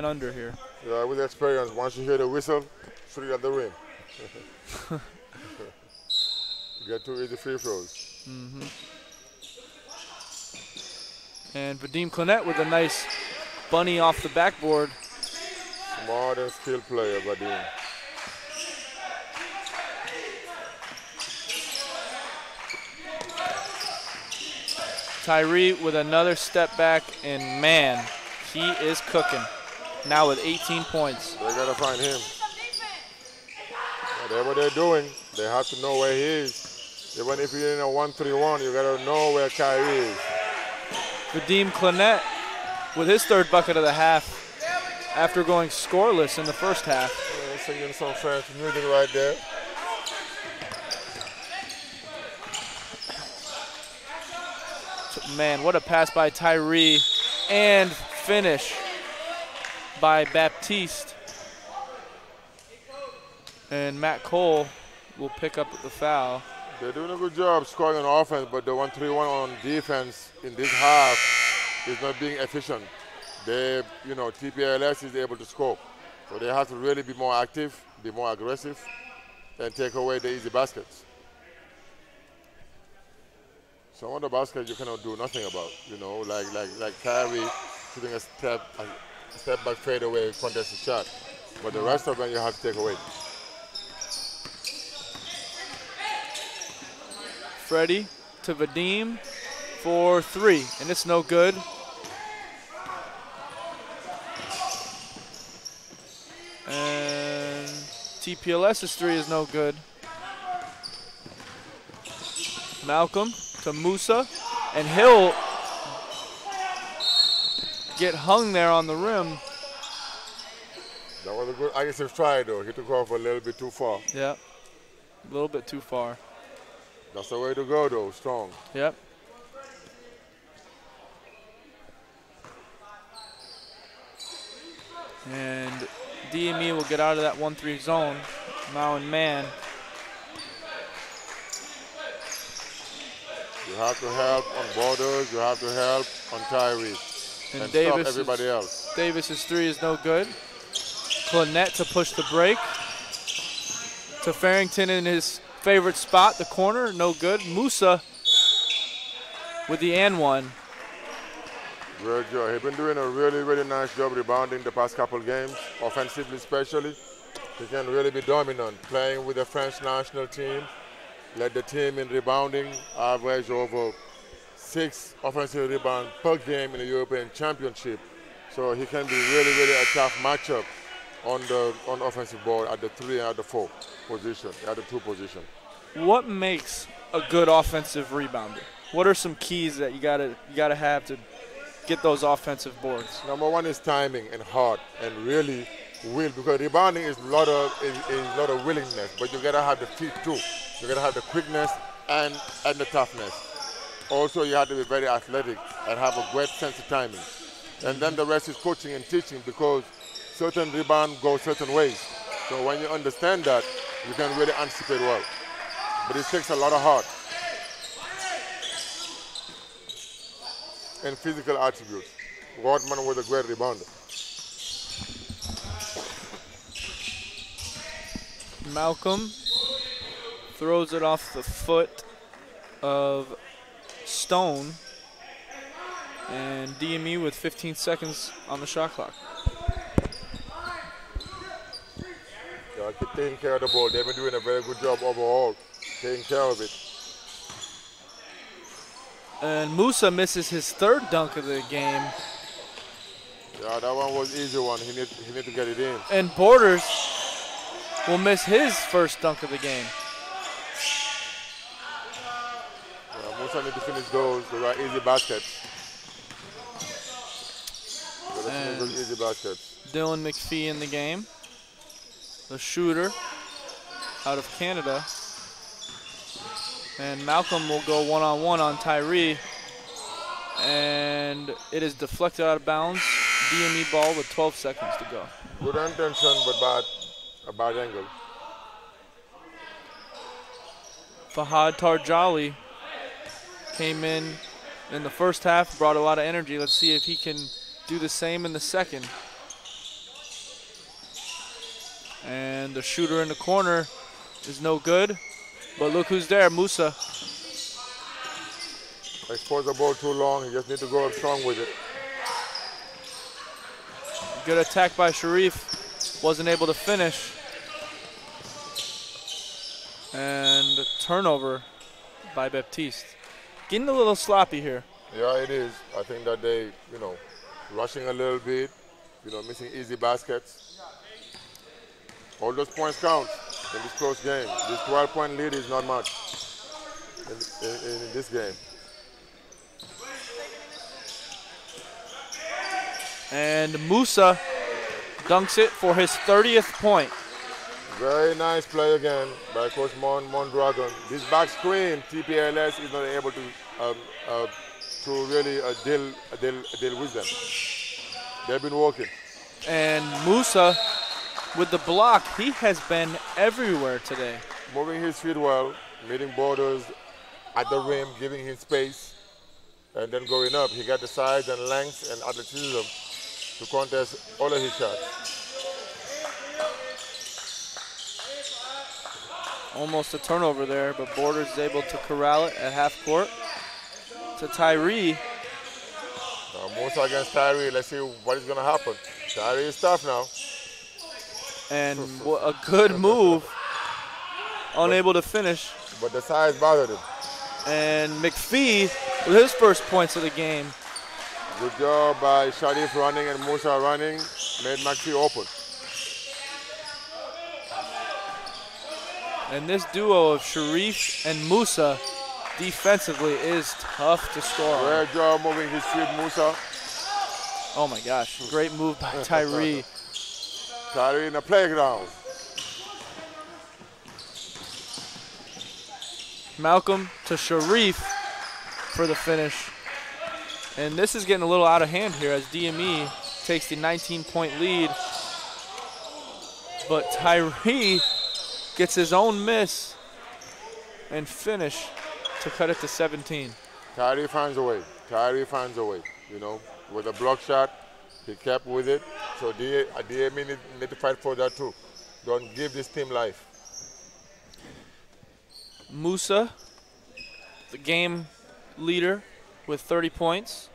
under here. Yeah, with experience, once you hear the whistle, shoot it at the rim. Get 2 easy free throws. And Vadim Clinette with a nice bunny off the backboard. Smart and skilled player, Vadim. Tyree with another step back, and man, he is cooking. Now with 18 points. They got to find him. Whatever they're doing, they have to know where he is. Even if you're in a 1-3-1, you got to know where Kyrie is. Vadim Clinette with his third bucket of the half after going scoreless in the first half. Yeah, singing some French music right there. Man, what a pass by Tyree, and finish by Baptiste. And Matt Cole will pick up the foul. They're doing a good job scoring on offense, but the 1-3-1 on defense in this half is not being efficient. They, TPLS is able to score. So they have to really be more active, be more aggressive, and take away the easy baskets. Some of the baskets you cannot do nothing about, like Kyrie shooting a step back fadeaway contested shot. But the rest of them you have to take away. Freddie to Vadim for 3, and it's no good. And TPLS's 3 is no good. Malcolm to Musa, and he'll get hung there on the rim. That was a good aggressive try, though. He took off a little bit too far. Yep, a little bit too far. That's the way to go, though, strong. Yep. And DME will get out of that 1-3 zone. Now in man. You have to help on Borders. You have to help on Tyree. And stop everybody else. Davis's 3 is no good. Clinette to push the break. To Farrington in his favorite spot, the corner, no good. Musa with the and one. Great job. He's been doing a really, really nice job rebounding the past couple games, offensively especially. He can really be dominant, playing with the French national team. Led the team in rebounding, average over 6 offensive rebounds per game in the European Championship. So he can be really, really a tough matchup on the offensive board at the 3 and at the 4 position, at the 2 position. What makes a good offensive rebounder? What are some keys that you gotta have to get those offensive boards? Number 1 is timing and heart and really will, because rebounding is a lot of willingness, but you gotta have the feet too. You gotta have the quickness and the toughness. Also, you have to be very athletic and have a great sense of timing. And then the rest is coaching and teaching, because certain rebounds go certain ways. So when you understand that, you can really anticipate well. But it takes a lot of heart and physical attributes. Rodman was a great rebounder. Malcolm throws it off the foot of Stone, and DME with 15 seconds on the shot clock. Yeah, keep taking care of the ball. They've been doing a very good job overall, taking care of it. And Musa misses his 3rd dunk of the game. Yeah, that one was an easy one. He need to get it in. And Borders will miss his 1st dunk of the game. Yeah, Musa need to finish those right easy baskets. And those easy baskets. Dylan McPhee in the game, the shooter out of Canada. And Malcolm will go one-on-one on Tyree, and it is deflected out of bounds. DME ball with 12 seconds to go. Good intention, but a bad angle. Fahad Tarjali came in the first half, brought a lot of energy. Let's see if he can do the same in the second. And the shooter in the corner is no good. But look who's there, Musa. Expose the ball too long. He just need to go up strong with it. Good attack by Sharif. Wasn't able to finish. And turnover by Baptiste. Getting a little sloppy here. Yeah, it is. I think that they, rushing a little bit, missing easy baskets. All those points count in this close game. This 12-point lead is not much in this game. And Musa dunks it for his 30th point. Very nice play again by Coach Mondragon. This back screen, TLPS is not able to really deal with them. They've been working. And Musa, with the block, he has been everywhere today. Moving his feet well, meeting borders at the rim, giving him space, and then going up. He got the size and length and athleticism to contest all of his shots. Almost a turnover there, but Borders is able to corral it at half court to Tyree. Musa against Tyree. Let's see what is going to happen. Tyree is tough now. And a good move. Unable to finish. But the size bothered him. And McPhee with his first points of the game. Good job by Sharif running and Musa running. Made McPhee open. And this duo of Sharif and Musa defensively is tough to score on. Great job moving his feet, Musa. Oh my gosh, great move by Tyree. Tyree in the playground. Malcolm to Sharif for the finish. And this is getting a little out of hand here as DME takes the 19-point lead. But Tyree gets his own miss and finish to cut it to 17. Tyree finds a way. Tyree finds a way. With a block shot, he kept with it. So DME need to fight for that too. Don't give this team life. Musa, the game leader with 30 points.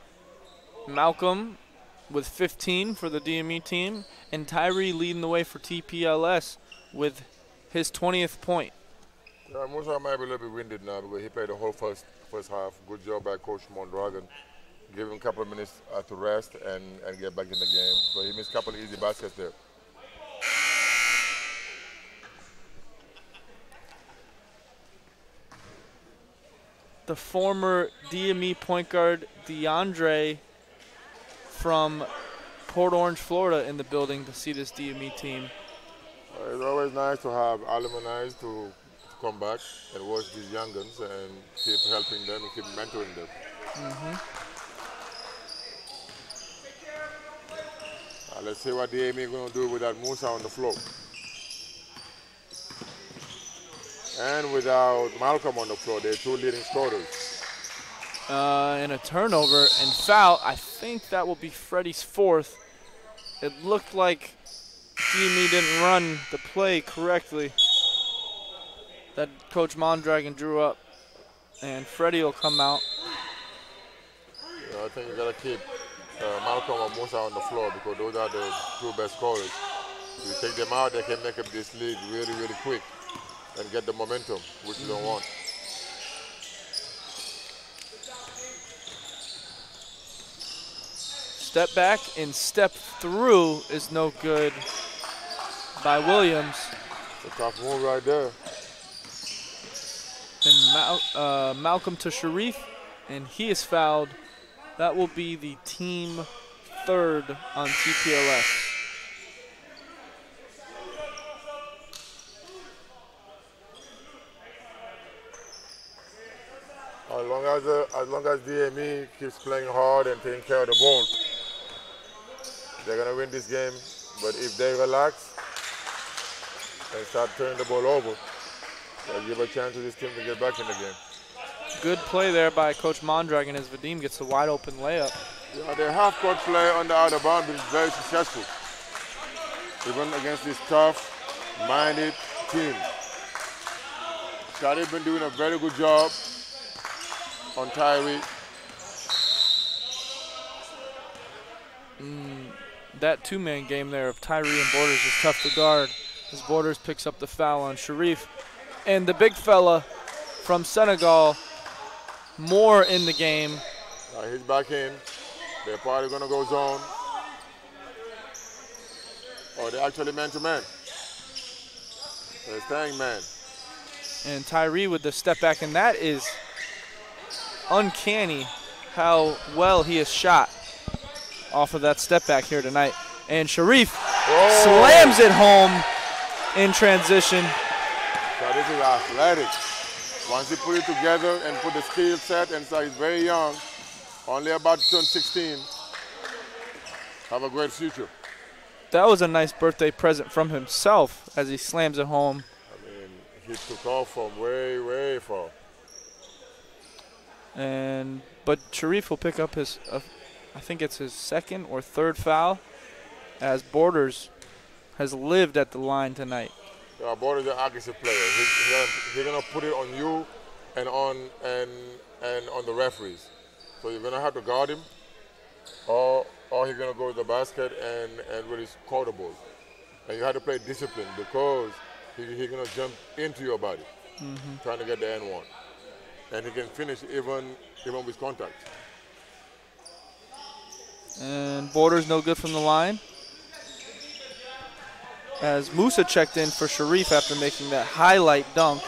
Malcolm with 15 for the DME team. And Tyree leading the way for TLPS with his 20th point. Yeah, Musa might be a little bit winded now because he played the whole first half. Good job by Coach Mondragon. Give him a couple of minutes to rest and get back in the game. But he missed a couple of easy baskets there. The former DME point guard DeAndre from Port Orange, Florida in the building to see this DME team. It's always nice to have alumni to come back and watch these young guns and keep helping them and keep mentoring them. Let's see what DME is going to do without Musa on the floor. And without Malcolm on the floor, they're two leading scorers. And a turnover and foul. I think that will be Freddie's fourth. It looked like DME didn't run the play correctly that Coach Mondragon drew up. And Freddie will come out. Yeah, I think you got to keep Malcolm or Musa on the floor because those are the two best scorers. If you take them out, they can make up this lead really, really quick and get the momentum, which you don't want. Step back and step through is no good by Williams. It's a tough move right there. And Malcolm to Sharif, and he is fouled. That will be the team third on TLPS. As long as DME keeps playing hard and taking care of the ball, they're going to win this game. But if they relax and start turning the ball over, they'll give a chance to this team to get back in the game. Good play there by Coach Mondragon as Vadim gets a wide open layup. Yeah, their half-court play on the outer boundary is very successful, even against this tough-minded team. Shadi's been doing a very good job on Tyree. That two-man game there of Tyree and Borders is tough to guard as Borders picks up the foul on Sharif. And the big fella from Senegal, more in the game. He's back in. They're probably going to go zone. Or they're actually man-to-man. They're staying man. And Tyree with the step back, and that is uncanny how well he has shot off of that step back here tonight. And Sharif slams it home in transition. So this is athletic. Once he put it together and put the skill set, and so he's very young, only about to turn 16, have a great future. That was a nice birthday present from himself as he slams it home. I mean, he took off from way, way far. But Sharif will pick up his, I think it's his second or third foul, as Borders has lived at the line tonight. Yeah, Borders is an aggressive player. He's gonna put it on you and on the referees. So you're gonna have to guard him, or he's gonna go to the basket and really score the ball. And you have to play discipline because he's gonna jump into your body, trying to get the N1. And he can finish even with contact. And Borders no good from the line, as Musa checked in for Sharif after making that highlight dunk.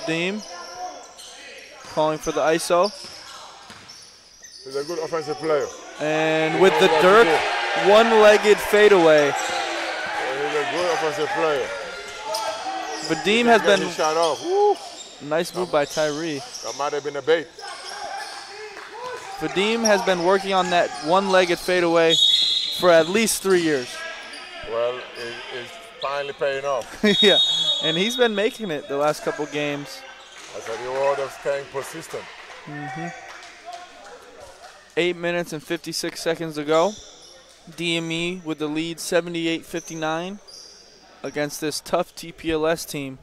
Deem calling for the ISO. He's a good offensive player. And with the Dirk, one-legged fadeaway. He's a good offensive player. Vadim has been shot off. Woo. Nice move by Tyree. That might have been a bait. Vadim has been working on that one-legged fadeaway for at least 3 years. Well, it's finally paying off. Yeah, and he's been making it the last couple games. That's a reward of staying persistent. 8 minutes and 56 seconds to go. DME with the lead 78-59 against this tough TPLS team.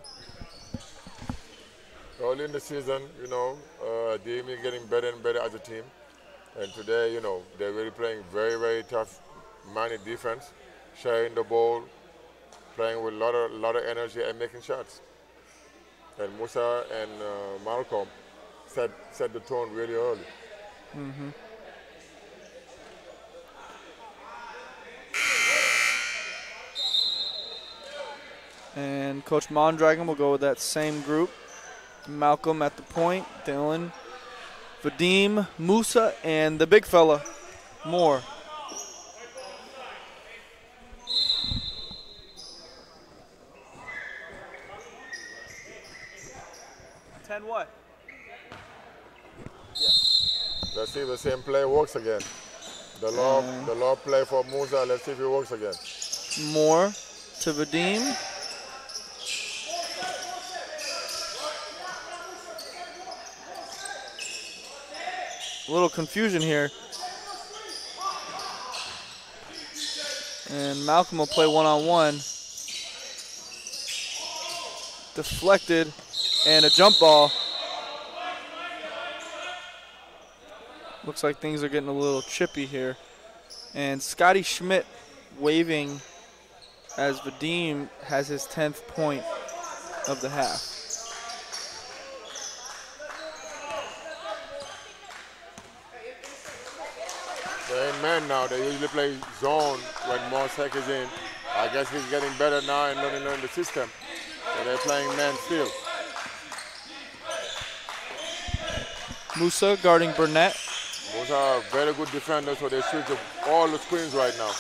Early in the season, DME getting better and better as a team. And today, they're really playing very, very tough, minded defense, sharing the ball, playing with a lot of energy and making shots. And Musa and Malcolm set the tone really early. And Coach Mondragon will go with that same group. Malcolm at the point, Dylan, Vadim, Musa, and the big fella, Moore. What? Yeah. Let's see if the same play works again. The law play for Musa. Let's see if it works again. Moore to Vadim. A little confusion here. And Malcolm will play one-on-one. Deflected. And a jump ball. Looks like things are getting a little chippy here. And Scotty Schmidt waving as Vadim has his 10th point of the half. They're in man now. They usually play zone when Mosek is in. I guess he's getting better now and learning the system. So they're playing man still. Musa guarding Burnett. Musa are very good defenders, so they switch all the screens right now.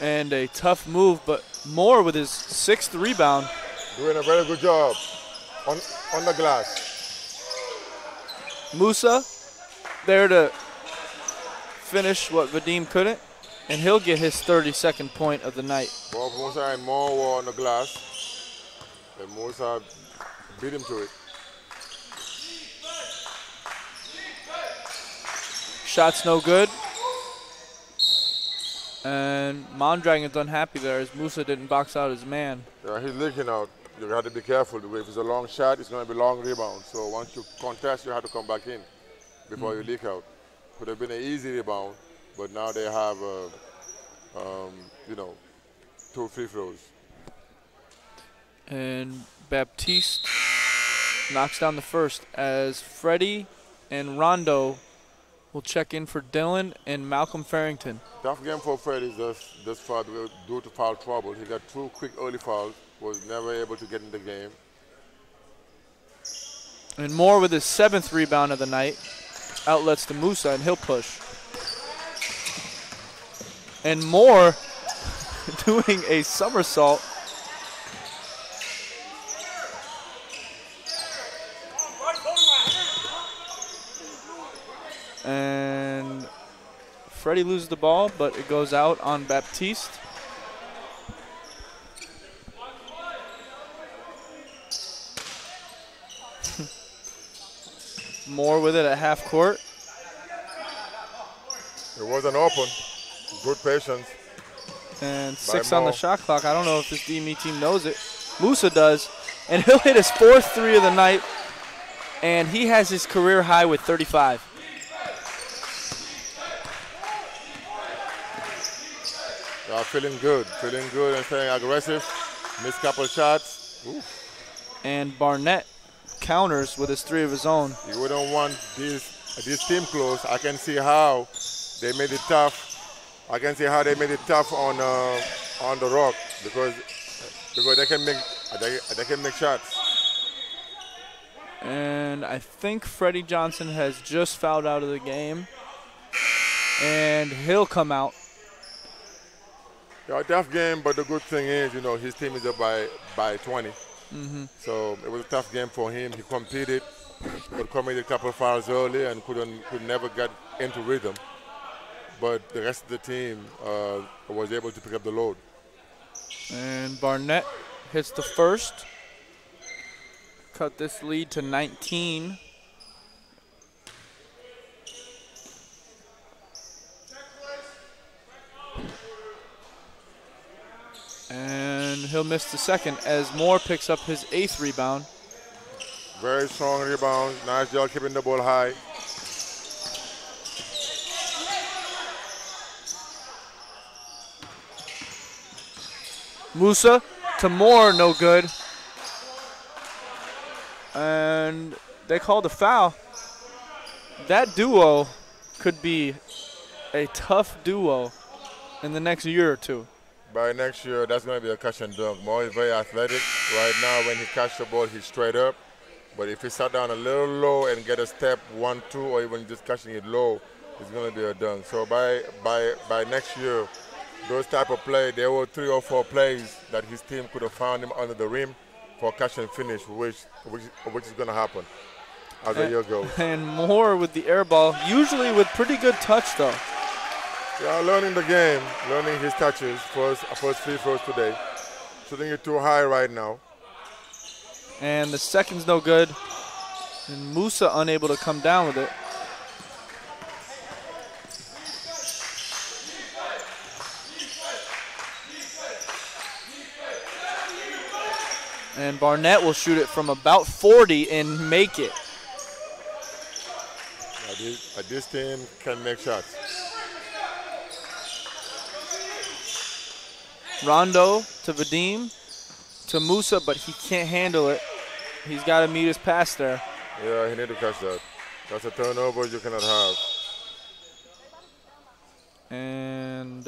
And a tough move, but Moore with his 6th rebound. Doing a very good job on the glass. Musa there to finish what Vadim couldn't, and he'll get his 32nd point of the night. Both Musa and Moore were on the glass, and Musa beat him to it. Shot's no good. And Mondragon's unhappy there as Musa didn't box out his man. Yeah, he's leaking out. You have to be careful. If it's a long shot, it's going to be long rebound. So once you contest, you have to come back in before you leak out. Could have been an easy rebound, but now they have, you know, 2 free throws. And Baptiste knocks down the first as Freddie and Rondo will check in for Dylan and Malcolm Farrington. Tough game for Freddie this far due to foul trouble. He got 2 quick early fouls, was never able to get in the game. And Moore with his 7th rebound of the night. Outlets to Musa, and he'll push. And Moore doing a somersault. And Freddie loses the ball, but it goes out on Baptiste. Moore with it at half court. It wasn't open. Good patience. And 6 on the shot clock. I don't know if this DME team knows it. Musa does. And he'll hit his 4th three of the night. And he has his career high with 35. Feeling good and staying aggressive. Missed couple shots. Oof. And Barnett counters with his 3 of his own. You wouldn't want this team close. I can see how they made it tough. I can see how they made it tough on the Rock because they can make shots. And I think Freddie Johnson has just fouled out of the game, and he'll come out. Yeah, a tough game, but the good thing is, you know, his team is up by 20. So it was a tough game for him. He competed, but committed a couple of fouls early and could never get into rhythm. But the rest of the team was able to pick up the load. And Barnett hits the first. Cut this lead to 19. And he'll miss the second as Moore picks up his 8th rebound. Very strong rebound. Nice job keeping the ball high. Musa to Moore, no good. And they called a foul. That duo could be a tough duo in the next year or two. By next year, that's going to be a catch and dunk. Moore is very athletic. Right now, when he catches the ball, he's straight up. But if he sat down a little low and get a step 1, 2, or even just catching it low, it's going to be a dunk. So by next year, those type of play, there were 3 or 4 plays that his team could have found him under the rim for catch and finish, which is going to happen as the year goes. And Moore with the air ball, usually with pretty good touch though. Yeah, learning the game, learning his touches, first free throws today. Shooting it too high right now. And the second's no good. And Musa unable to come down with it. And Barnett will shoot it from about 40 and make it. This team can make shots. Rondo to Vadim, to Musa, but he can't handle it. He's got to meet his pass there. Yeah, he need to catch that. That's a turnover you cannot have. And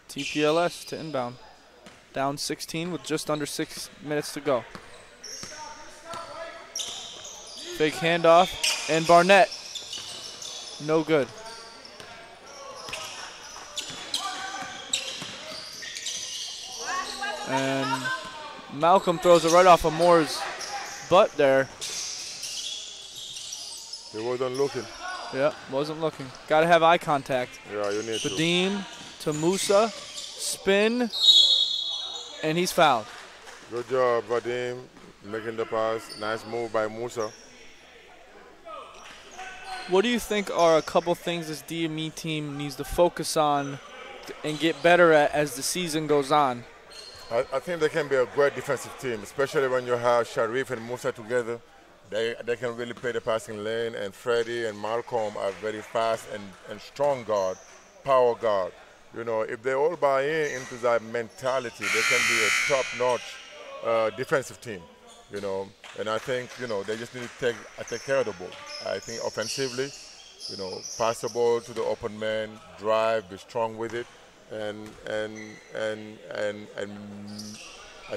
TPLS to inbound. Down 16 with just under 6 minutes to go. Fake handoff, and Barnett, no good. And Malcolm throws it right off of Moore's butt there. He wasn't looking. Yeah, wasn't looking. Got to have eye contact. Yeah, you need Vadim to Musa, spin, and he's fouled. Good job, Vadim, making the pass. Nice move by Musa. What do you think are a couple things this DME team needs to focus on and get better at as the season goes on? I think they can be a great defensive team, especially when you have Sharif and Musa together. They can really play the passing lane, and Freddie and Malcolm are very fast and strong guard power guard. You know, if they all buy into that mentality, they can be a top-notch defensive team. You know, and I think, you know, they just need to take care of the ball. I think offensively, you know, pass the ball to the open man, drive, be strong with it, and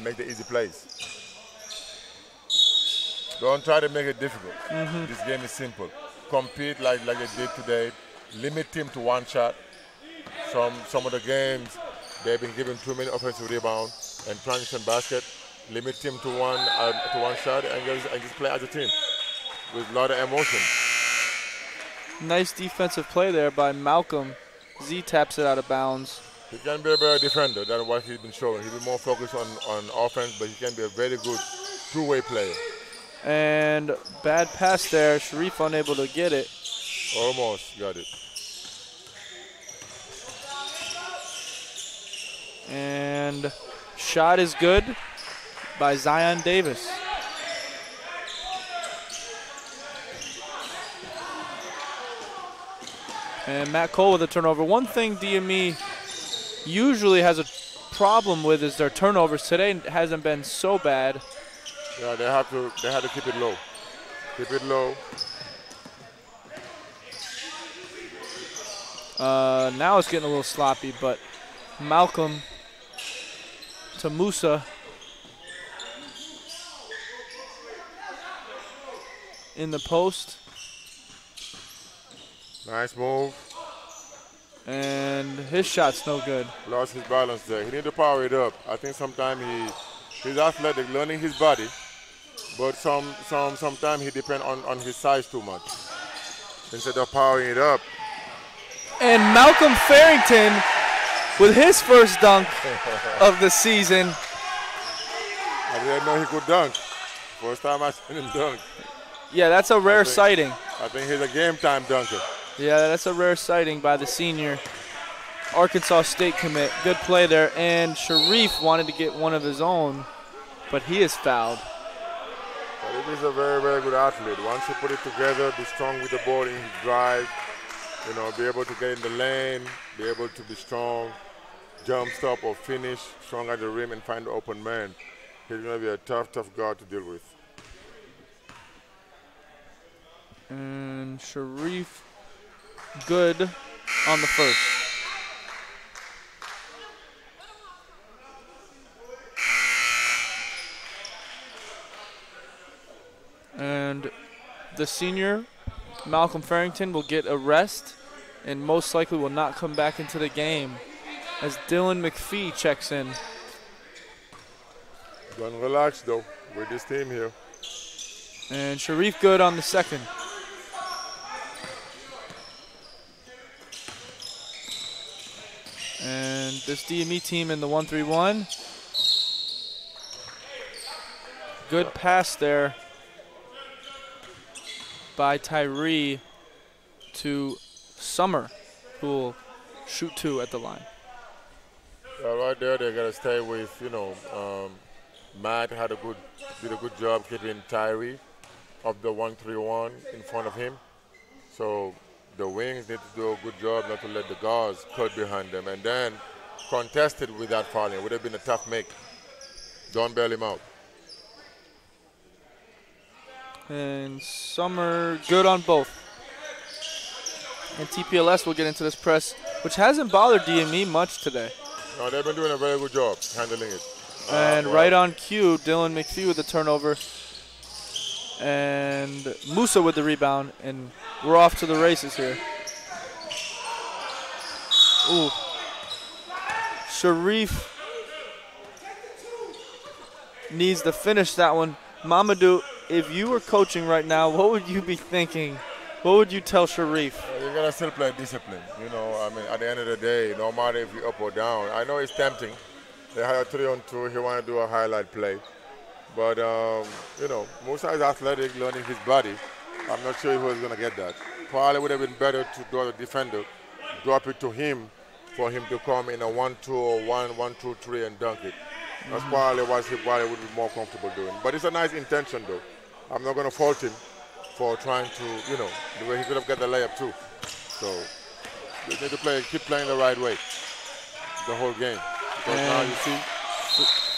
make the easy plays. Don't try to make it difficult. This game is simple. Compete like they did today. Limit him to one shot. Some of the games they've been given too many offensive rebounds and transition basket. Limit him to one shot and just play as a team with a lot of emotion. Nice defensive play there by Malcolm. Z taps it out of bounds. He can be a better defender than what he's been showing. He's been more focused on offense, but he can be a very good two-way player. And bad pass there. Sharif unable to get it. Almost got it. And shot is good by Zion Davis. And Matt Cole with a turnover. One thing DME usually has a problem with is their turnovers. Today hasn't been so bad. Yeah, they have to keep it low. Keep it low. Now it's getting a little sloppy, but Malcolm to Musa. In the post. Nice move. And his shot's no good. Lost his balance there. He need to power it up. I think sometimes he's athletic, learning his body, but sometimes he depends on his size too much. Instead of powering it up. And Malcolm Farrington with his first dunk of the season. I didn't know he could dunk. First time I seen him dunk. Yeah, that's a rare sighting. I think he's a game-time dunker. Yeah, that's a rare sighting by the senior Arkansas State commit. Good play there. And Sharif wanted to get one of his own, but he is fouled. Sharif is a very, very good athlete. Once he put it together, be strong with the ball in his drive, you know, be able to get in the lane, be able to be strong, jump stop or finish, strong at the rim and find the open man. He's going to be a tough, tough guard to deal with. And Sharif good on the first. And the senior, Malcolm Farrington, will get a rest and most likely will not come back into the game as Dylan McPhee checks in. Don't relax, though, with this team here. And Sharif good on the second. And this DME team in the 1-3-1. Good pass there by Tyree to Summer, who will shoot two at the line. Yeah, right there, they got to stay with, you know, Matt did a good job keeping Tyree of the 1-3-1 in front of him. So the wings need to do a good job not to let the guards cut behind them. And then contested without fouling. It would have been a tough make. Don't bail him out. And Summer good on both. And TPLS will get into this press, which hasn't bothered DME much today. No, they've been doing a very good job handling it. And right on cue, Dylan McPhee with the turnover. And Musa with the rebound. And we're off to the races here. Ooh. Sharif needs to finish that one. Mamadou, if you were coaching right now, what would you be thinking? What would you tell Sharif? You gotta still play discipline. You know, I mean, at the end of the day, no matter if you're up or down, I know it's tempting. They had a 3-on-2. He want to do a highlight play, but you know, Musa is athletic, learning his body. I'm not sure if he was gonna get that. Probably would have been better to draw the defender, drop it to him, for him to come in a 1-2 or 1-1-2-3 and dunk it. That's probably what he probably would be more comfortable doing. But it's a nice intention, though. I'm not going to fault him for trying to, you know, the way he could have got the layup too. So They need to keep playing the right way the whole game. Because now you see.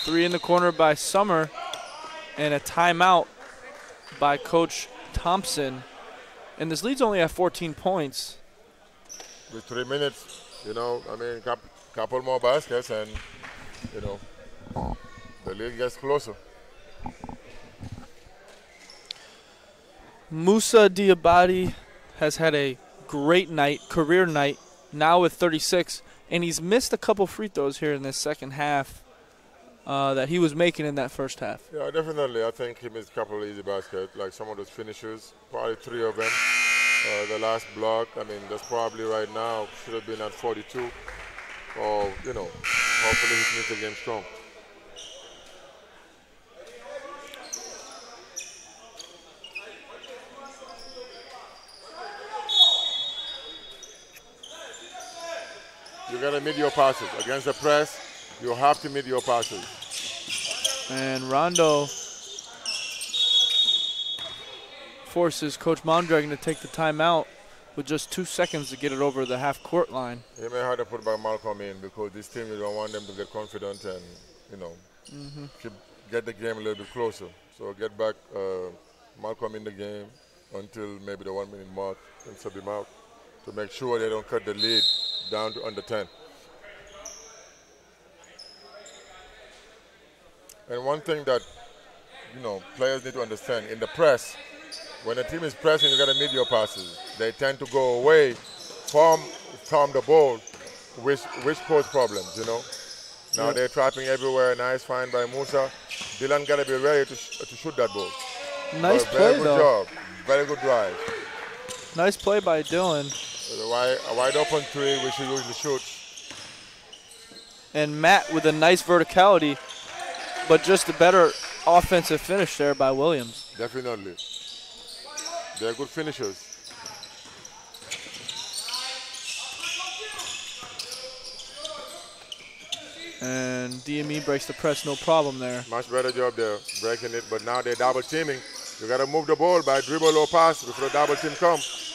Three in the corner by Summer, and a timeout by Coach Thompson. And this lead's only at 14 points. With 3 minutes, you know, I mean, couple more baskets and, you know, the league gets closer. Musa Diabate has had a great night, career night, now with 36, and he's missed a couple free throws here in this second half that he was making in that first half. Yeah, definitely. I think he missed a couple of easy baskets, like some of those finishers, probably 3 of them. The last block, I mean, that's probably right now, should have been at 42. Or, you know, hopefully he finishes the game strong. You got to meet your passes. Against the press, you have to meet your passes. And Rondo forces Coach Mondragon to take the timeout with just 2 seconds to get it over the half-court line. He may have to put back Malcolm in because this team, you don't want them to get confident and, you know, get the game a little bit closer. So get back Malcolm in the game until maybe the 1 minute mark and sub him out to make sure they don't cut the lead down to under 10. And one thing that, you know, players need to understand, in the press, when a team is pressing, you got to meet your passes. They tend to go away from the ball, which pose problems, you know. Now they're trapping everywhere. Nice find by Musa. Dylan got to be ready to shoot that ball. Nice play, very good job. Very good drive. Nice play by Dylan. A wide open three, which he usually shoots. And Matt with a nice verticality, but just a better offensive finish there by Williams. Definitely. They're good finishers. And DME breaks the press, no problem there. Much better job there, breaking it, but now they're double teaming. You got to move the ball by dribble or pass before the double team comes.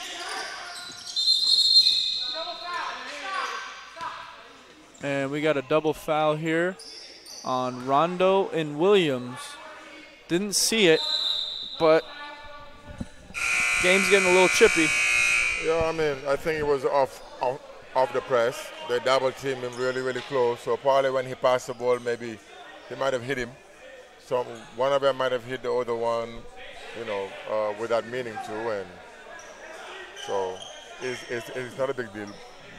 And we got a double foul here on Rondo and Williams. Didn't see it, but game's getting a little chippy. Yeah, I mean, I think it was off the press. They double teamed him really, really close. So probably when he passed the ball, maybe he might have hit him. So one of them might have hit the other one, you know, without meaning to. And so it's not a big deal.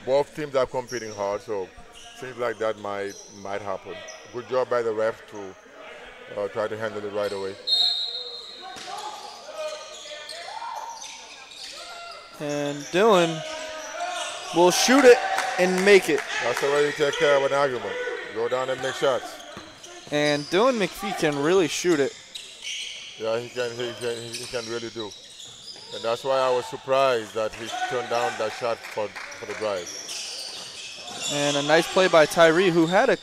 Both teams are competing hard, so things like that might happen. Good job by the ref to try to handle it right away. And Dylan will shoot it and make it. That's the way you take care of an argument. Go down and make shots. And Dylan McPhee can really shoot it. Yeah, he can really do. And that's why I was surprised that he turned down that shot for the drive. And a nice play by Tyree, who had a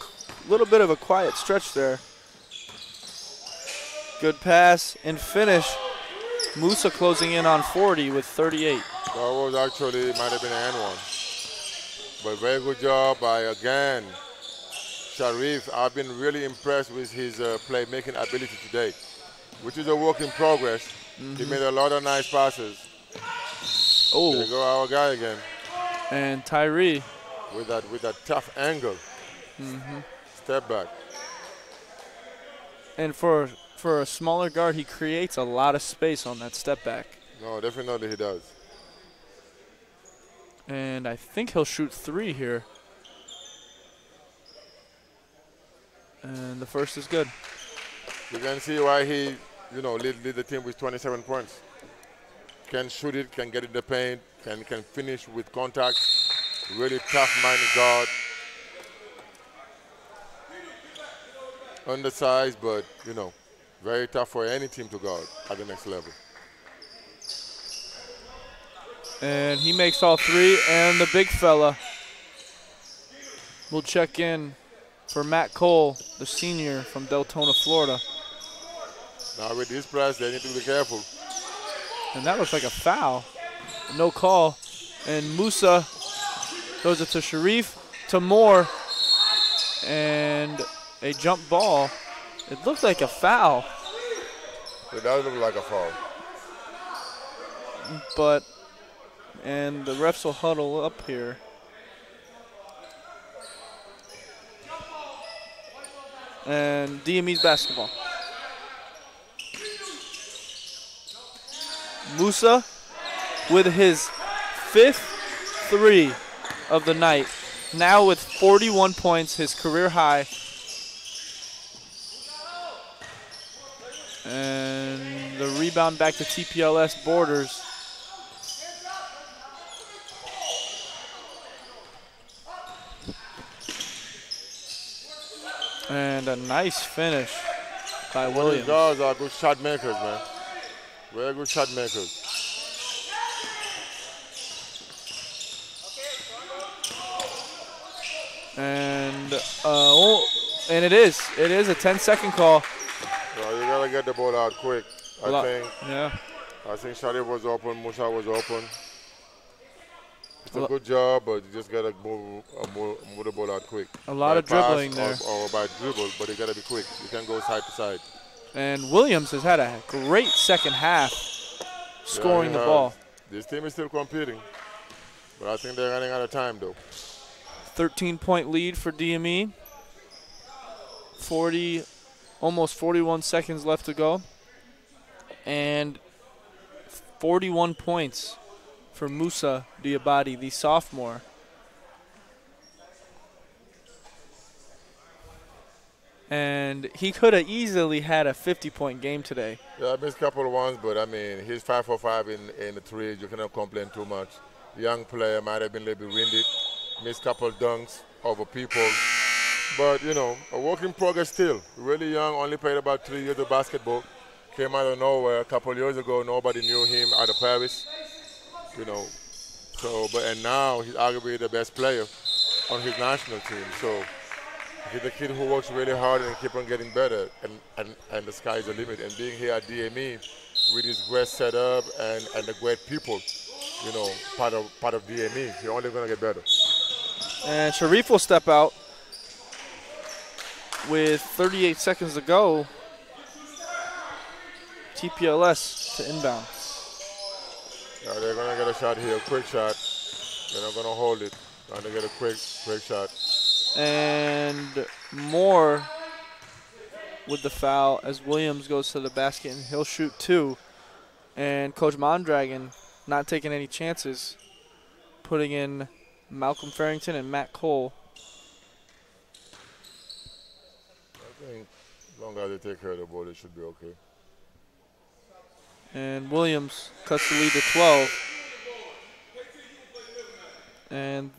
little bit of a quiet stretch there. Good pass and finish. Musa closing in on 40 with 38. That was actually, might have been an N1. But very good job by, again, Sharif. I've been really impressed with his playmaking ability today, which is a work in progress. He made a lot of nice passes. Oh, there go our guy again. And Tyree. With that tough angle. Step back. And for a smaller guard, he creates a lot of space on that step back. No, definitely he does. And I think he'll shoot 3 here. And the first is good. You can see why he, you know, lead the team with 27 points. Can shoot it, can get in the paint, can finish with contact. Really tough-minded guard. Undersized, but, you know, very tough for any team to guard at the next level. And he makes all 3, and the big fella will check in for Matt Cole, the senior from Deltona, Florida. Now with this press, they need to be careful. And that looks like a foul. No call. And Musa Throws it to Sharif, to Moore, and a jump ball. It looked like a foul. It does look like a foul. And the refs will huddle up here. And DME's basketball. Musa with his 5th three of the night. Now with 41 points, his career high. And the rebound back to TPLS Borders. And a nice finish by Williams. These guys are good shot makers, man. Very good shot makers. And it is a 10-second call. Well, you gotta get the ball out quick. Yeah. I think Sharif was open, Musa was open. It's a good job, but you just gotta move the ball out quick. A lot of dribbling there. Or by dribble, but you gotta be quick. You can't go side to side. And Williams has had a great second half scoring the ball. This team is still competing, but I think they're running out of time though. 13-point lead for DME. Almost 41 seconds left to go. And 41 points for Musa Diabate, the sophomore. And he could have easily had a 50-point game today. Yeah, I missed a couple of ones, but I mean, he's 5 for 5 in the threes. You cannot complain too much. Young player might have been a little bit winded. Missed a couple of dunks over people. But, you know, a work in progress still. Really young, only played about 3 years of basketball. Came out of nowhere a couple of years ago. Nobody knew him out of Paris. You know, and now he's arguably the best player on his national team. So he's a kid who works really hard and keep on getting better. And the sky's the limit. And being here at DME with his great setup and the great people, you know, part of DME, you're only going to get better. And Sharif will step out with 38 seconds to go. TPLS to inbound. Yeah, they're going to get a shot here, a quick shot. They're not going to hold it. Trying to get a quick shot. And Moore with the foul as Williams goes to the basket and he'll shoot 2. And Coach Mondragon not taking any chances, putting in Malcolm Farrington and Matt Cole. I think as long as they take care of the ball, it should be okay. And Williams cuts the lead to 12. And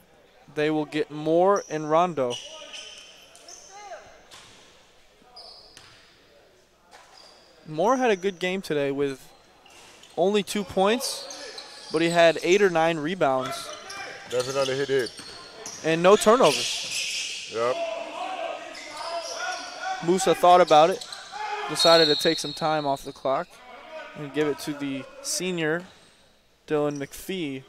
they will get Moore and Rondo. Moore had a good game today with only 2 points, but he had 8 or 9 rebounds. Definitely he did. And no turnovers. Yep. Musa thought about it, decided to take some time off the clock and give it to the senior, Dylan McPhee,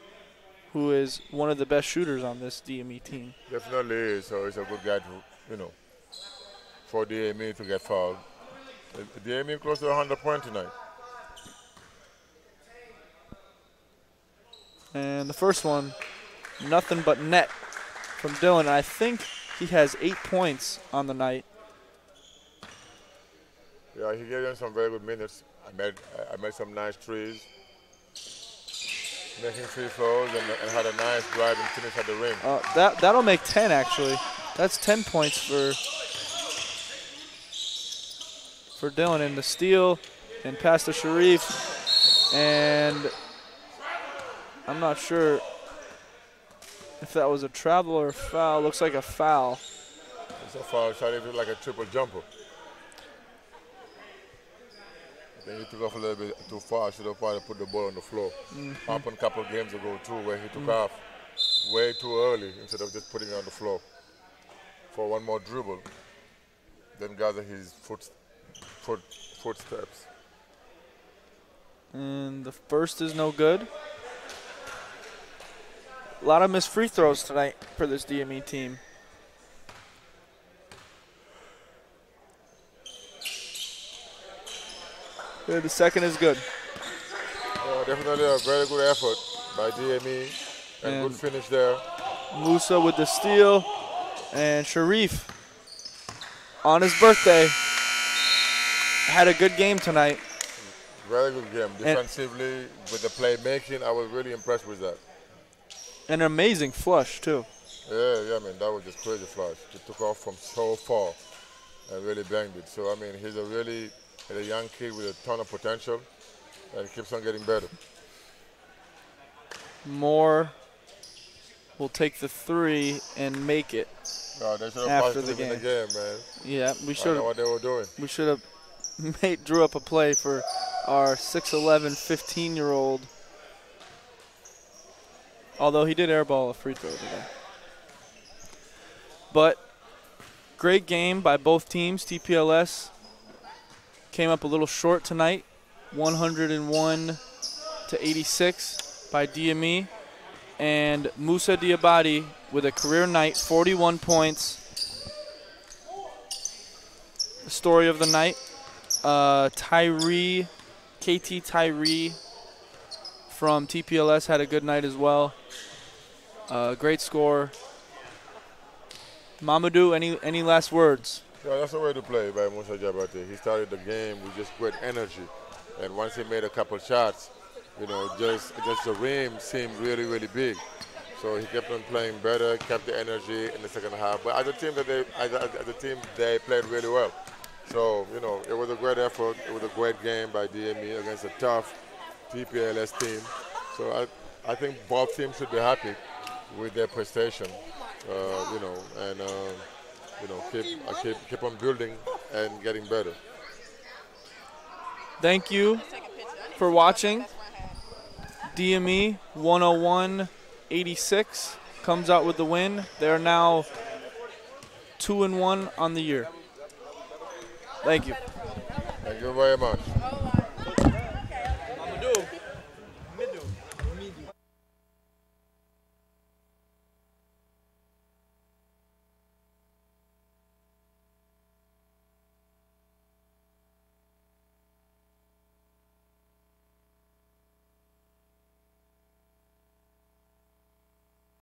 who is one of the best shooters on this DME team. Definitely is. So it's a good guy to, you know, for DME to get fouled. DME close to 100 points tonight. And the first one, nothing but net from Dylan. I think he has 8 points on the night. Yeah, he gave them some very good minutes. I made some nice threes, making free throws, and had a nice drive and finish at the rim. That'll make 10 actually. That's 10 points for Dylan. And the steal and pass to Sharif. And I'm not sure if that was a travel or a foul. Looks like a foul. It's a foul. Sharif is like a triple jumper. I think he took off a little bit too far. Should have probably put the ball on the floor. Happened a couple of games ago too, where he took off way too early instead of just putting it on the floor for one more dribble. Then gather his footsteps. And the first is no good. A lot of missed free throws tonight for this DME team. Yeah, the second is good. Definitely a very good effort by DME and good finish there. Musa with the steal, and Sharif on his birthday had a good game tonight. Very good game. Defensively, with the playmaking, I was really impressed with that. An amazing flush, too. Yeah, I mean, that was just crazy flush. He took off from so far and really banged it. So, I mean, he's a young kid with a ton of potential and keeps on getting better. Moore will take the three and make it. No, they should have after passed the him game. in the game, man. Yeah, we should I don't know what they were doing. We should have drew up a play for our 6'11", 15-year-old. Although he did airball a free throw today. But great game by both teams. TPLS came up a little short tonight, 101-86 by DME. And Musa Diabate with a career night, 41 points. The story of the night, KT Tyree from TPLS had a good night as well. Great score. Mamadou, any last words? Yeah, that's the way to play by Musa Diabate. He started the game with just great energy. And once he made a couple shots, you know, just the rim seemed really, really big. So he kept on playing better, kept the energy in the second half. But as a team, they played really well. So, you know, it was a great effort. It was a great game by DME against a tough TPLS team. So I think both teams should be happy with their prestation, you know, and you know, keep on building and getting better. Thank you for watching. DME 101-86 comes out with the win. They're now 2-1 on the year. Thank you. Thank you very much.